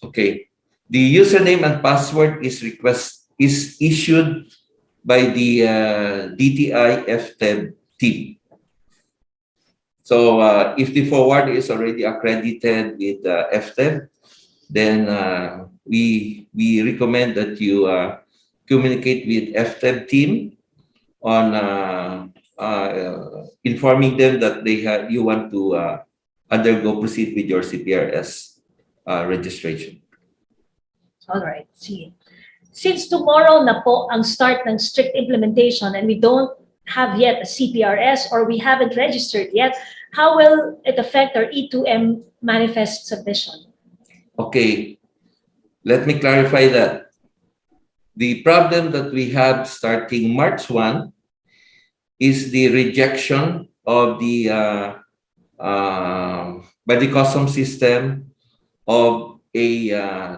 Okay. The username and password is issued by the DTI FTEB team. So if the forwarder is already accredited with FTEB, then we recommend that you communicate with FTEB team on informing them that you want to proceed with your CPRS registration. All right, see. Since tomorrow na po ang start ng strict implementation and we don't have yet a CPRS or we haven't registered yet, how will it affect our E2M manifest submission? Okay, let me clarify that. The problem that we have starting March 1 is the rejection of the by the customs system of a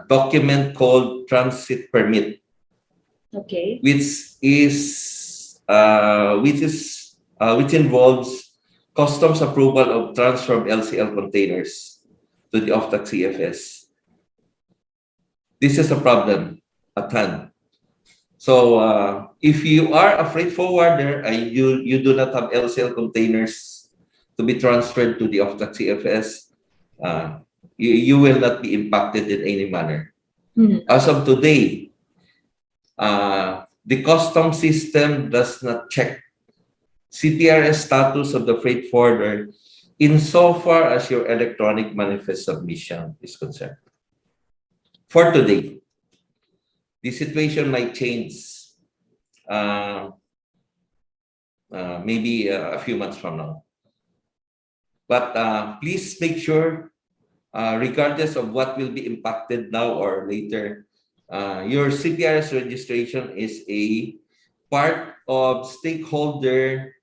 document called Transit Permit. Okay. Which involves customs approval of transfer of LCL containers to the OFTAC CFS. This is a problem at hand. So if you are a freight forwarder and you do not have LCL containers to be transferred to the OFTAC CFS, you will not be impacted in any manner. As of today, the customs system does not check CPRS status of the freight forwarder insofar as your electronic manifest submission is concerned. For today, the situation might change maybe a few months from now. But please make sure, regardless of what will be impacted now or later, your CPRS registration is a part of stakeholder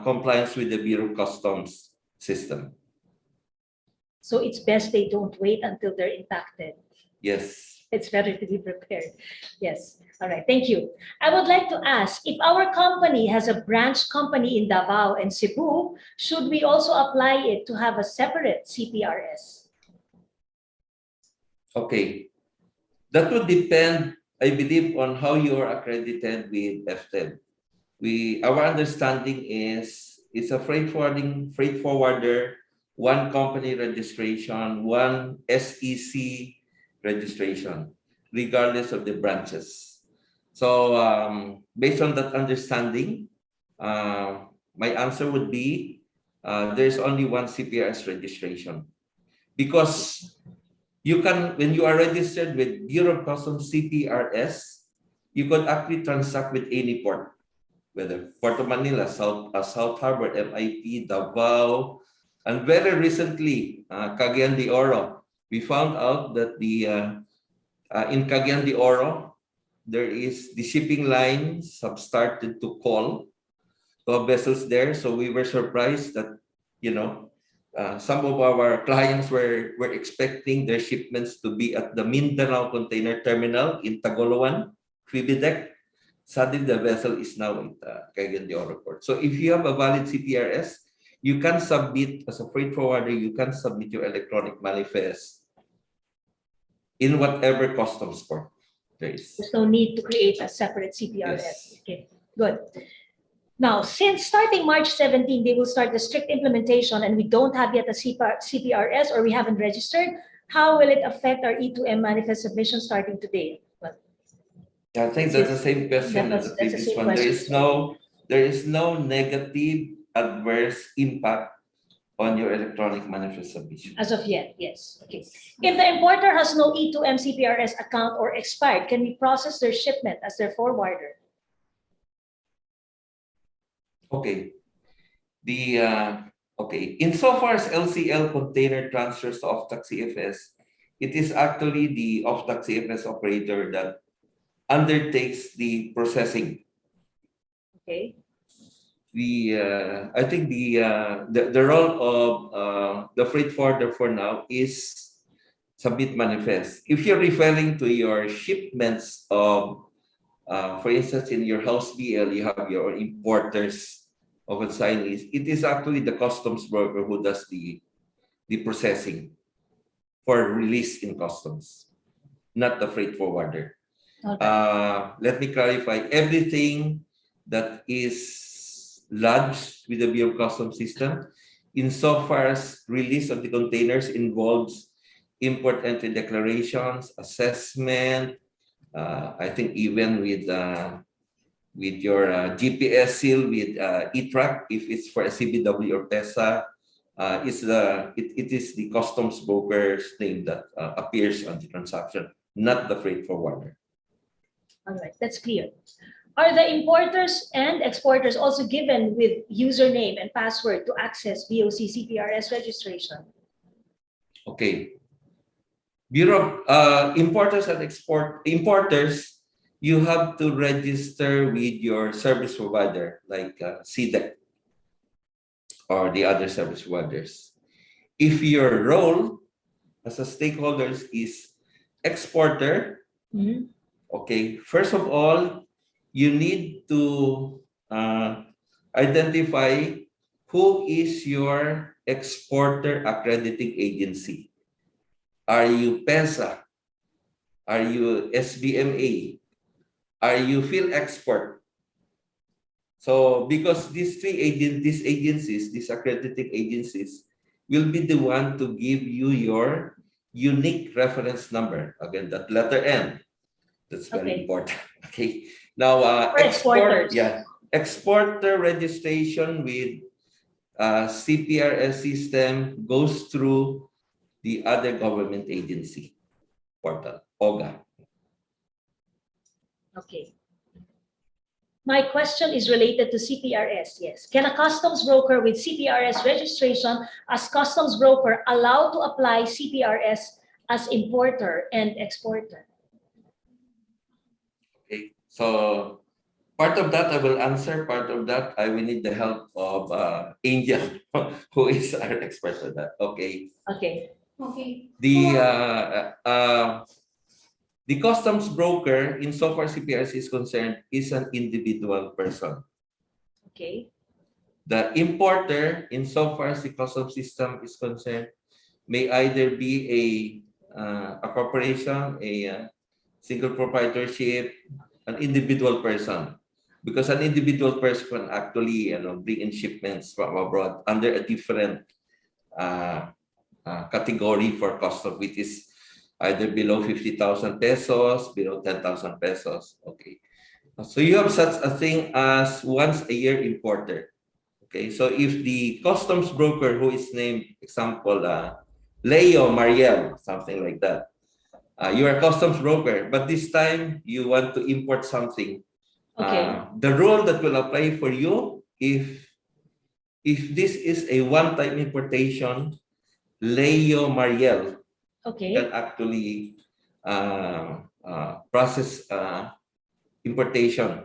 compliance with the Bureau of Customs system. So it's best they don't wait until they're impacted. Yes. It's better to be prepared. Yes. All right. Thank you. I would like to ask, if our company has a branch company in Davao and Cebu, should we also apply it to have a separate CPRS? Okay. That would depend, I believe, on how you are accredited with FTEB. Our understanding is it's a freight forwarder, one company registration, one SEC registration, regardless of the branches. So based on that understanding, my answer would be there's only one CPRS registration. Because you can, when you are registered with Bureau of Customs CPRS, you could actually transact with any port, whether Port of Manila, South Harbor, MIP, Davao, and very recently, Cagayan de Oro. We found out that in Cagayan de Oro, the shipping lines have started to call to vessels there. So we were surprised that, some of our clients were expecting their shipments to be at the Mindanao Container Terminal in Tagoloan, Quebec. Suddenly, the vessel is now at Cagayan de Oro port. So if you have a valid CPRS, you can submit, as a freight forwarder, you can submit your electronic manifest in whatever customs port there is. There's no need to create a separate CPRS. Yes. Okay, good. Now, since starting March 17, they will start the strict implementation and we don't have yet a CPRS or we haven't registered, how will it affect our E2M manifest submission starting today? Well, I think that's the same question as the previous one. There is no there is no negative adverse impact on your electronic manifest submission. As of yet, yes. Okay. If the importer has no E2M CPRS account or expired, can we process their shipment as their forwarder? Okay. Insofar as LCL container transfers to OFTAC CFS, it is actually the OFTAC CFS operator that undertakes the processing. Okay. I think the role of the freight forwarder for now is submit manifest. If you're referring to your shipments of, for instance, in your house BL, you have your importers of consignees. It is actually the customs broker who does the processing for release in customs, not the freight forwarder. Okay. Let me clarify, everything that is lodged with the Bureau of Customs system, insofar as release of the containers involves import entry declarations, assessment, I think even with your GPS seal with e-track, if it's for a CBW or PESA, it is the customs broker's name that appears on the transaction, not the freight forwarder. All right, that's clear. Are the importers and exporters also given with username and password to access BOC CPRS registration? Okay. Bureau importers and importers, you have to register with your service provider like CDEC or the other service providers. If your role as a stakeholder is exporter, okay, first of all, you need to identify who is your exporter accrediting agency. Are you PESA? Are you SBMA? Are you Field Export? So because these agencies, these accrediting agencies, will be the one to give you your unique reference number. Again, that letter N. That's very important. Okay. Now, exporter registration with CPRS system goes through the other government agency portal, OGA. Okay. My question is related to CPRS, yes. Can a customs broker with CPRS registration as customs broker allow to apply CPRS as importer and exporter? Okay, so part of that I will answer, part of that I will need the help of Angel, who is our expert on that. Okay. Okay. Okay. The customs broker, insofar CPRS is concerned, is an individual person. Okay. The importer, insofar as the customs system is concerned, may either be a corporation, a single proprietorship, an individual person, because an individual person can actually bring in shipments from abroad under a different category for customs, which is either below 50,000 pesos, below 10,000 pesos. Okay. So you have such a thing as once a year importer. Okay. So if the customs broker who is named, example, Leo Mariel, something like that, you are a customs broker, but this time you want to import something. Okay. The rule that will apply for you, if this is a one-time importation, Leo Mariel can actually process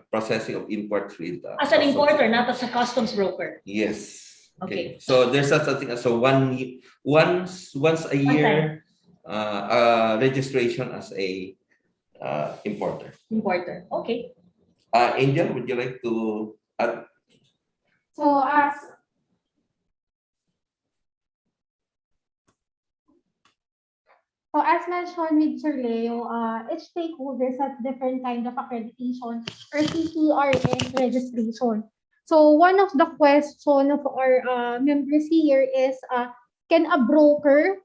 processing of imports with as an importer, not as a customs broker. Yes. Okay. So there's such a thing as a once a year registration as a importer. Importer. Okay. Angel, would you like to add? So as mentioned with Sir Leo, each stakeholders have different kind of accreditation or CTRS registration. So one of the question of our members here is, can a broker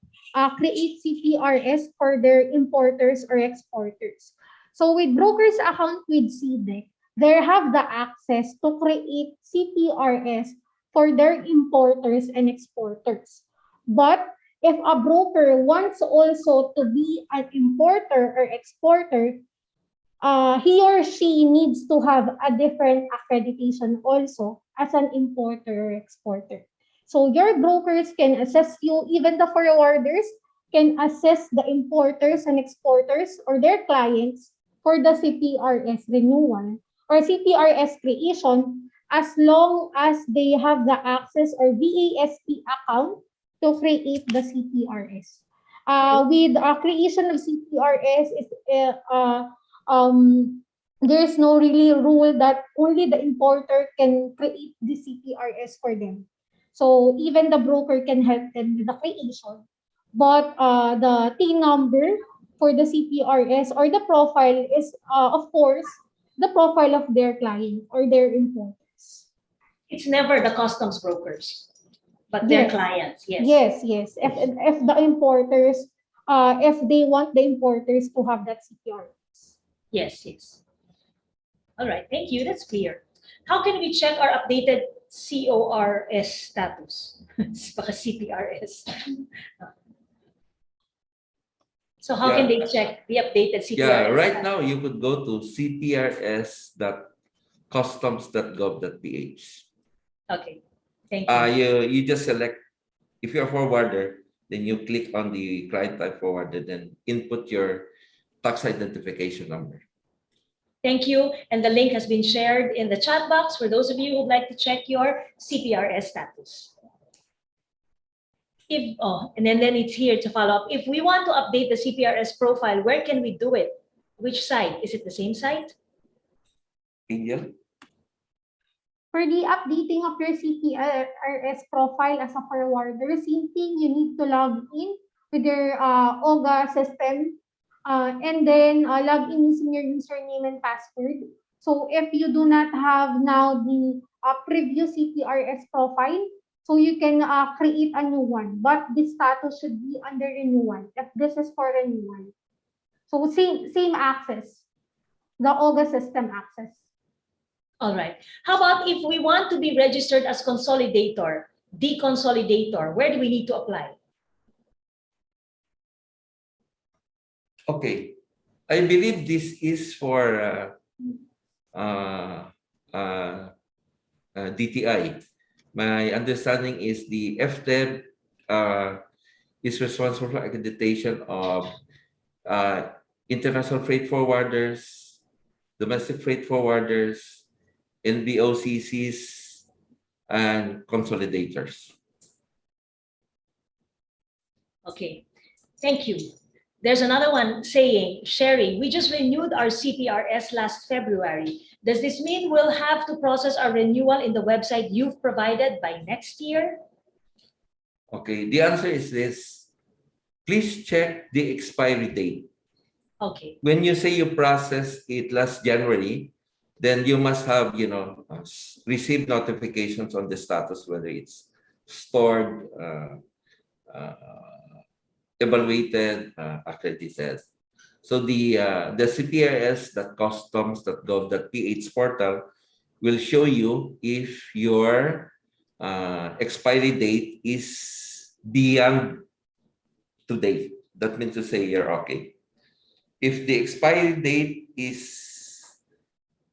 create CPRS for their importers or exporters? So with brokers account with CDEC, they have the access to create CPRS for their importers and exporters. But if a broker wants also to be an importer or exporter, he or she needs to have a different accreditation also as an importer or exporter. So your brokers can assess you, even the forwarders can assess the importers and exporters or their clients for the CPRS renewal or CPRS creation as long as they have the access or VASP account to create the CPRS. With creation of CPRS is there's no really rule that only the importer can create the CPRS for them. So even the broker can help them with the creation, but the T number for the CPRS or the profile is, of course, the profile of their client or their importers. It's never the customs brokers, but their Yes. clients. Yes. Yes, yes. If the importers, if they want the importers to have that CPRS. Yes, yes. All right, thank you. That's clear. How can we check our updated CORS status? Baka CPRS. So how can they check the updated CPRS? Yeah, right status? now you could go to cprs.customs.gov.ph. Okay, thank you. You just select, if you're a forwarder, then you click on the client type forwarder, then input your tax identification number. Thank you. And the link has been shared in the chat box for those of you who would like to check your CPRS status. And then it's here to follow up. If we want to update the CPRS profile, where can we do it? Which site? Is it the same site? Angel? For the updating of your CPRS profile as a forwarder, same thing, you need to log in with your OGA system and then log in using your username and password. So if you do not have now the previous CPRS profile, so you can create a new one, but the status should be under renewal if this is for renewal. So same access, the OGA system access. All right. How about if we want to be registered as consolidator, deconsolidator, where do we need to apply? Okay. I believe this is for DTI. My understanding is the FTEB is responsible for accreditation of international freight forwarders, domestic freight forwarders, NVOCCs, and consolidators. Okay, thank you. There's another one saying, sharing, we just renewed our CPRS last February. Does this mean we'll have to process our renewal in the website you've provided by next year? Okay, the answer is this. Please check the expiry date. Okay. When you say you process it last January, then you must have, received notifications on the status, whether it's stored, evaluated, accredited. So the CPRS.customs.gov.ph portal will show you if your expiry date is beyond today. That means to say you're okay. If the expiry date is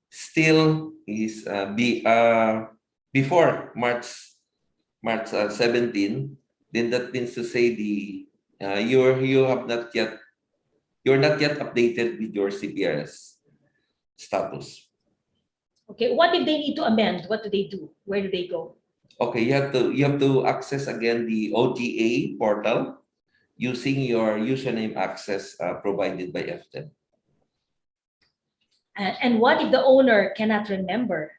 still before March 17, then that means to say you're not yet updated with your CPRS status. Okay, what if they need to amend? What do they do? Where do they go? Okay, you have to access again the OTA portal using your username access provided by FTEB. And what if the owner cannot remember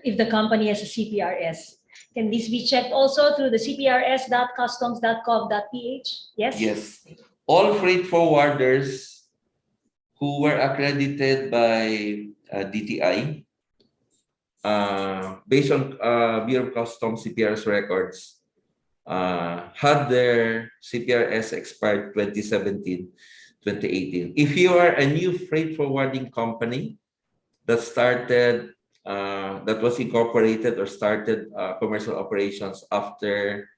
if the company has a CPRS? Can this be checked also through the cprs.customs.gov.ph? Yes? Yes. All freight forwarders who were accredited by DTI, based on Bureau of Customs CPRS records, had their CPRS expired 2017, 2018. If you are a new freight forwarding company, that started, that was incorporated or started commercial operations after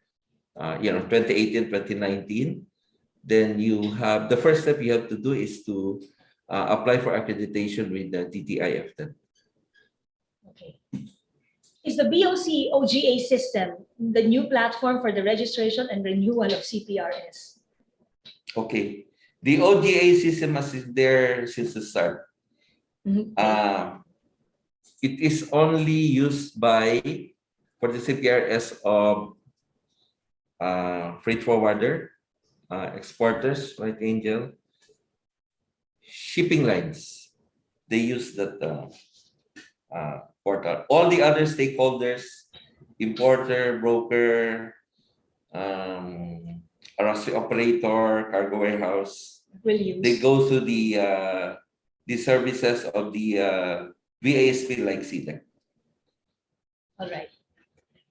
2018, 2019. Then you have, the first step you have to do is to apply for accreditation with the TTIF. Okay. Is the BOC OGA system the new platform for the registration and renewal of CPRS? Okay. The OGA system has been there since the start. It is only used for the CPRS of freight forwarder, exporters, right, Angel? Shipping lines. They use that portal. All the other stakeholders, importer, broker, operator, cargo warehouse, Will use. they go to the services of the VASP like CTEC. All right.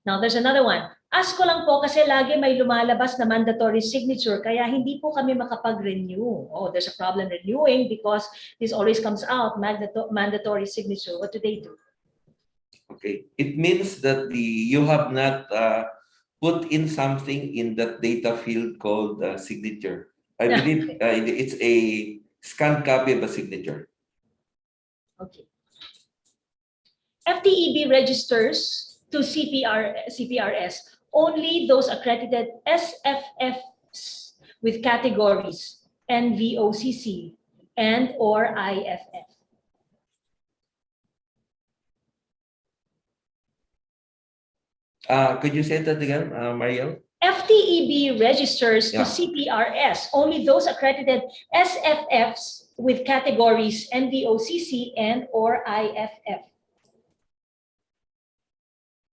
Now, there's another one. Ask ko lang po kasi lagi may lumalabas na mandatory signature kaya hindi po kami makapag-renew. Oh, there's a problem renewing because this always comes out, mandatory signature. What do they do? Okay. It means that you have not put in something in that data field called signature. I believe it's a scanned copy of a signature. Okay. FTEB registers to CPRS only those accredited SFFs with categories NVOCC and or IFF. Could you say that again, Mariel? FTEB registers to Yeah. CPRS only those accredited SFFs with categories NVOCC and or IFF.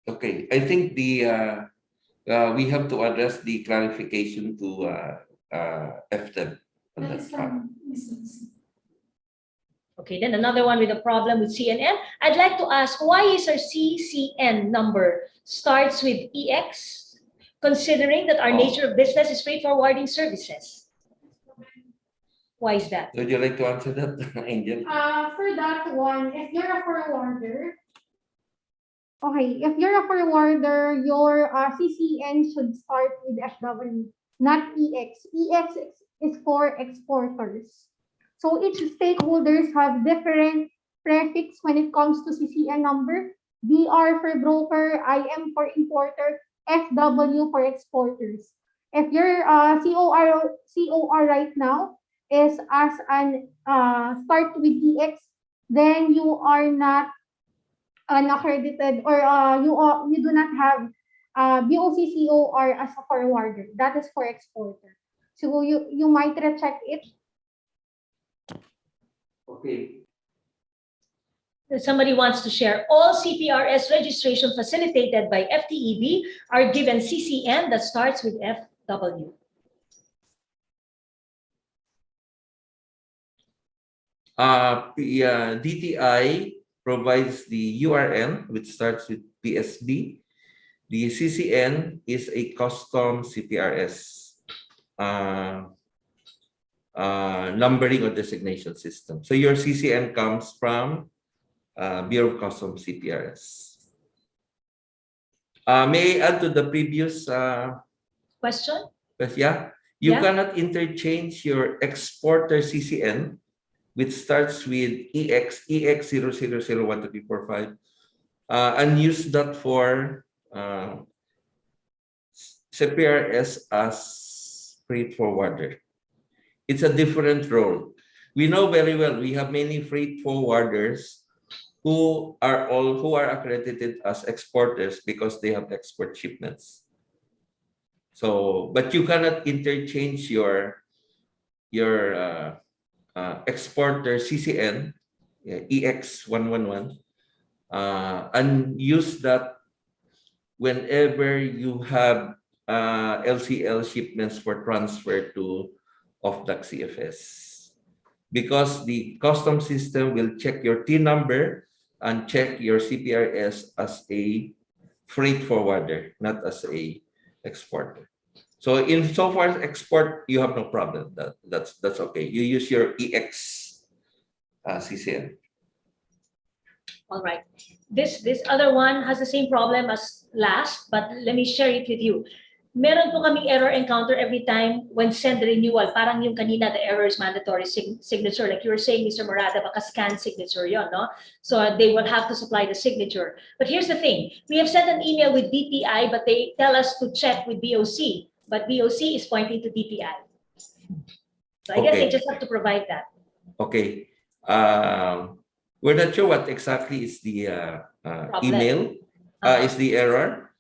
Okay, I think we have to address the clarification to FTEB on that part. Okay, then another one with a problem with CNN. I'd like to ask, why is our CCN number starts with EX, considering that our nature of business is freight forwarding services? Why is that? Would you like to answer that, Angel? For that one, if you're a forwarder, your CCN should start with FW, not EX. EX is for exporters. So each stakeholders have different prefix when it comes to CCN number. DR for broker, IM for importer, FW for exporters. If your COR right now is as an start with EX, then you are not unaccredited or you do not have BOCCOR as a forwarder. That is for exporter. So you might recheck it. Okay. Somebody wants to share. All CPRS registration facilitated by FTEB are given CCN that starts with FW. DTI provides the URN, which starts with PSB. The CCN is a custom CPRS numbering or designation system. So your CCN comes from Bureau of Customs CPRS. May I add to the previous Question? Yeah, you cannot interchange your exporter CCN, which starts with EX 000123445, and use that for CPRS as freight forwarder. It's a different role. We know very well we have many freight forwarders who are accredited as exporters because they have export shipments. So, but you cannot interchange your exporter CCN EX111 and use that whenever you have LCL shipments for transfer to off-dock CFS, because the custom system will check your T number and check your CPRS as a freight forwarder, not as a exporter. So in so far as export, you have no problem. That's okay. You use your EX CCN. All right. This other one has the same problem as last, but let me share it with you. Meron po kaming error encounter every time when send renewal. Parang yung kanina, the error is mandatory signature. Like you were saying, Mr. Morada, baka scan signature yon, no? So they will have to supply the signature. But here's the thing. We have sent an email with DTI, but they tell us to check with BOC. But BOC is pointing to DTI. So I guess they just have to provide that. Okay. We're not sure what exactly is the email, is the error.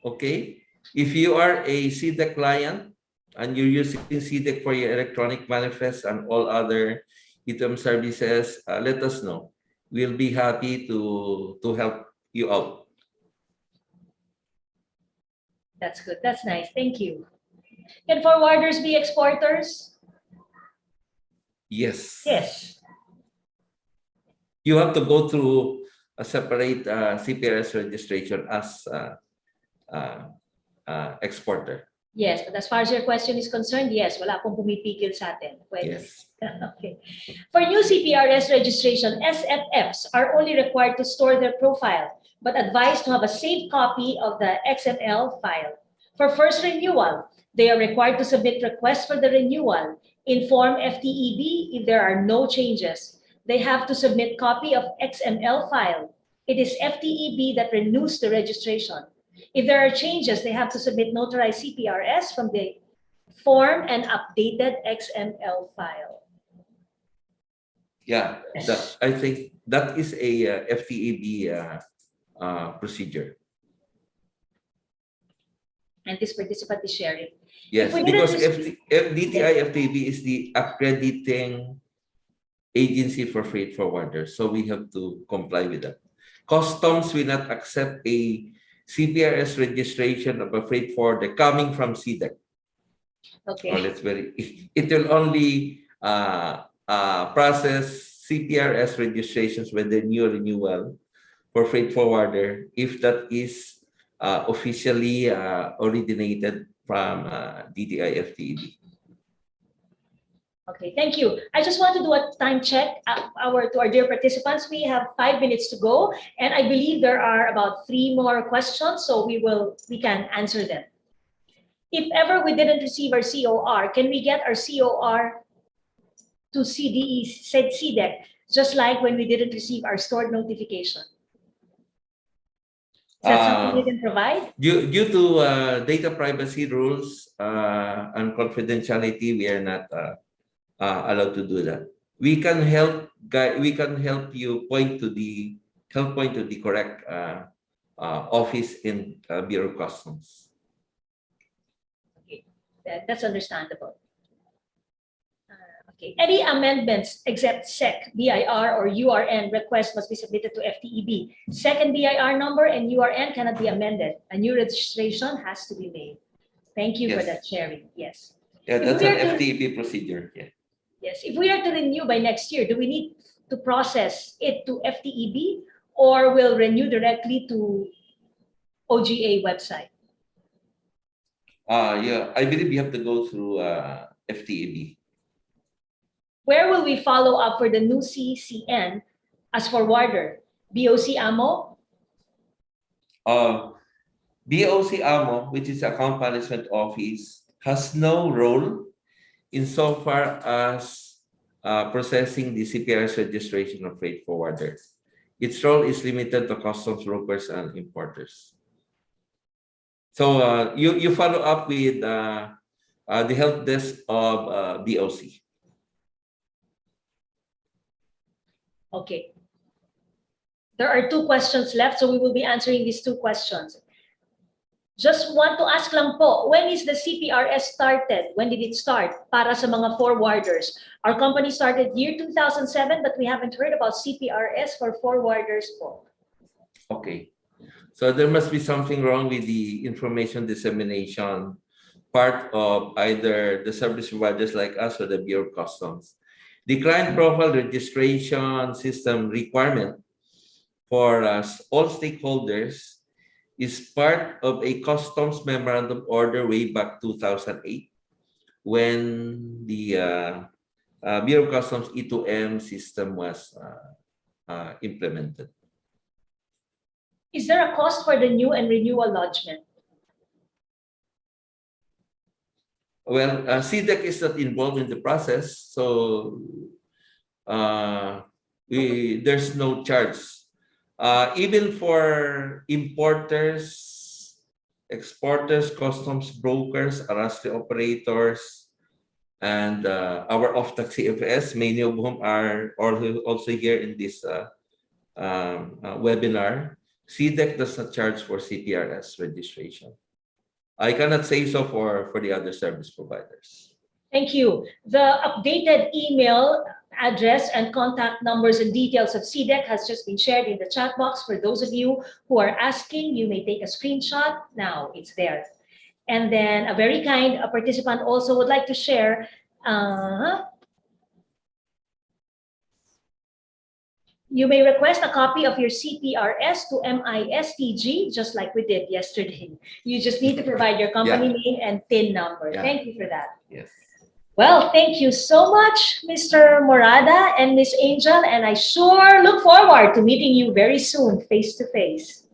Okay. If you are a CDEC client and you're using CDEC for your electronic manifest and all other E2M services, let us know. We'll be happy to help you out. That's good. That's nice. Thank you. Can forwarders be exporters? Yes. Yes. You have to go through a separate CPRS registration as exporter. Yes, but as far as your question is concerned, yes, wala pong pumipigil sa atin. Pwede. Yes. Okay. For new CPRS registration, SFFs are only required to store their profile, but advised to have a saved copy of the XML file. For first renewal, they are required to submit requests for the renewal, inform FTEB if there are no changes. They have to submit copy of XML file. It is FTEB that renews the registration. If there are changes, they have to submit notarized CPRS from the form and updated XML file. Yeah, I think that is a FTEB procedure. And this participant is sharing. Yes, because DTI FTEB is the accrediting agency for freight forwarders, so we have to comply with that. Customs will not accept a CPRS registration of a freight forwarder coming from CDEC. Okay. Well, it will only process CPRS registrations with the new renewal for freight forwarder if that is officially originated from DTI FTEB. Okay, thank you. I just want to do a time check to our dear participants. We have 5 minutes to go, and I believe there are about 3 more questions, so we can answer them. If ever we didn't receive our COR, can we get our COR to CDE, said CDEC, just like when we didn't receive our stored notification? Is that something you can provide? Due to data privacy rules and confidentiality, we are not allowed to do that. We can help you point to the correct office in Bureau of Customs. Okay, that's understandable. Okay, any amendments except SEC, BIR, or URN request must be submitted to FTEB. Second BIR number and URN cannot be amended. A new registration has to be made. Thank you for that sharing. Yes. Yeah, that's an FTEB procedure. Yeah. Yes, if we are to renew by next year, do we need to process it to FTEB or will renew directly to OGA website? Yeah, I believe you have to go through FTEB. Where will we follow up for the new CCN as forwarder? BOC AMO? BOC AMO, which is Account Management Office, has no role insofar as processing the CPRS registration of freight forwarders. Its role is limited to customs brokers and importers. So you follow up with the help desk of BOC. Okay. There are 2 questions left, so we will be answering these 2 questions. Just want to ask lang po, when is the CPRS started? When did it start para sa mga forwarders? Our company started year 2007, but we haven't heard about CPRS for forwarders po. Okay. So there must be something wrong with the information dissemination part of either the service providers like us or the Bureau of Customs. The client profile registration system requirement for all stakeholders is part of a customs memorandum order way back 2008 when the Bureau of Customs E2M system was implemented. Is there a cost for the new and renewal lodgement? Well, CDEC is not involved in the process, so there's no charge. Even for importers, exporters, customs brokers, arrastre operators, and our off-tax CFS, many of whom are also here in this webinar, CDEC does not charge for CPRS registration. I cannot say so for the other service providers. Thank you. The updated email address and contact numbers and details of CDEC has just been shared in the chat box. For those of you who are asking, you may take a screenshot. Now it's there. And then a very kind participant also would like to share. You may request a copy of your CPRS to MISTG, just like we did yesterday. You just need to provide your company name and PIN number. Yeah. Thank you for that. Yes. Well, thank you so much, Mr. Morada and Miss Angel, and I sure look forward to meeting you very soon, face to face.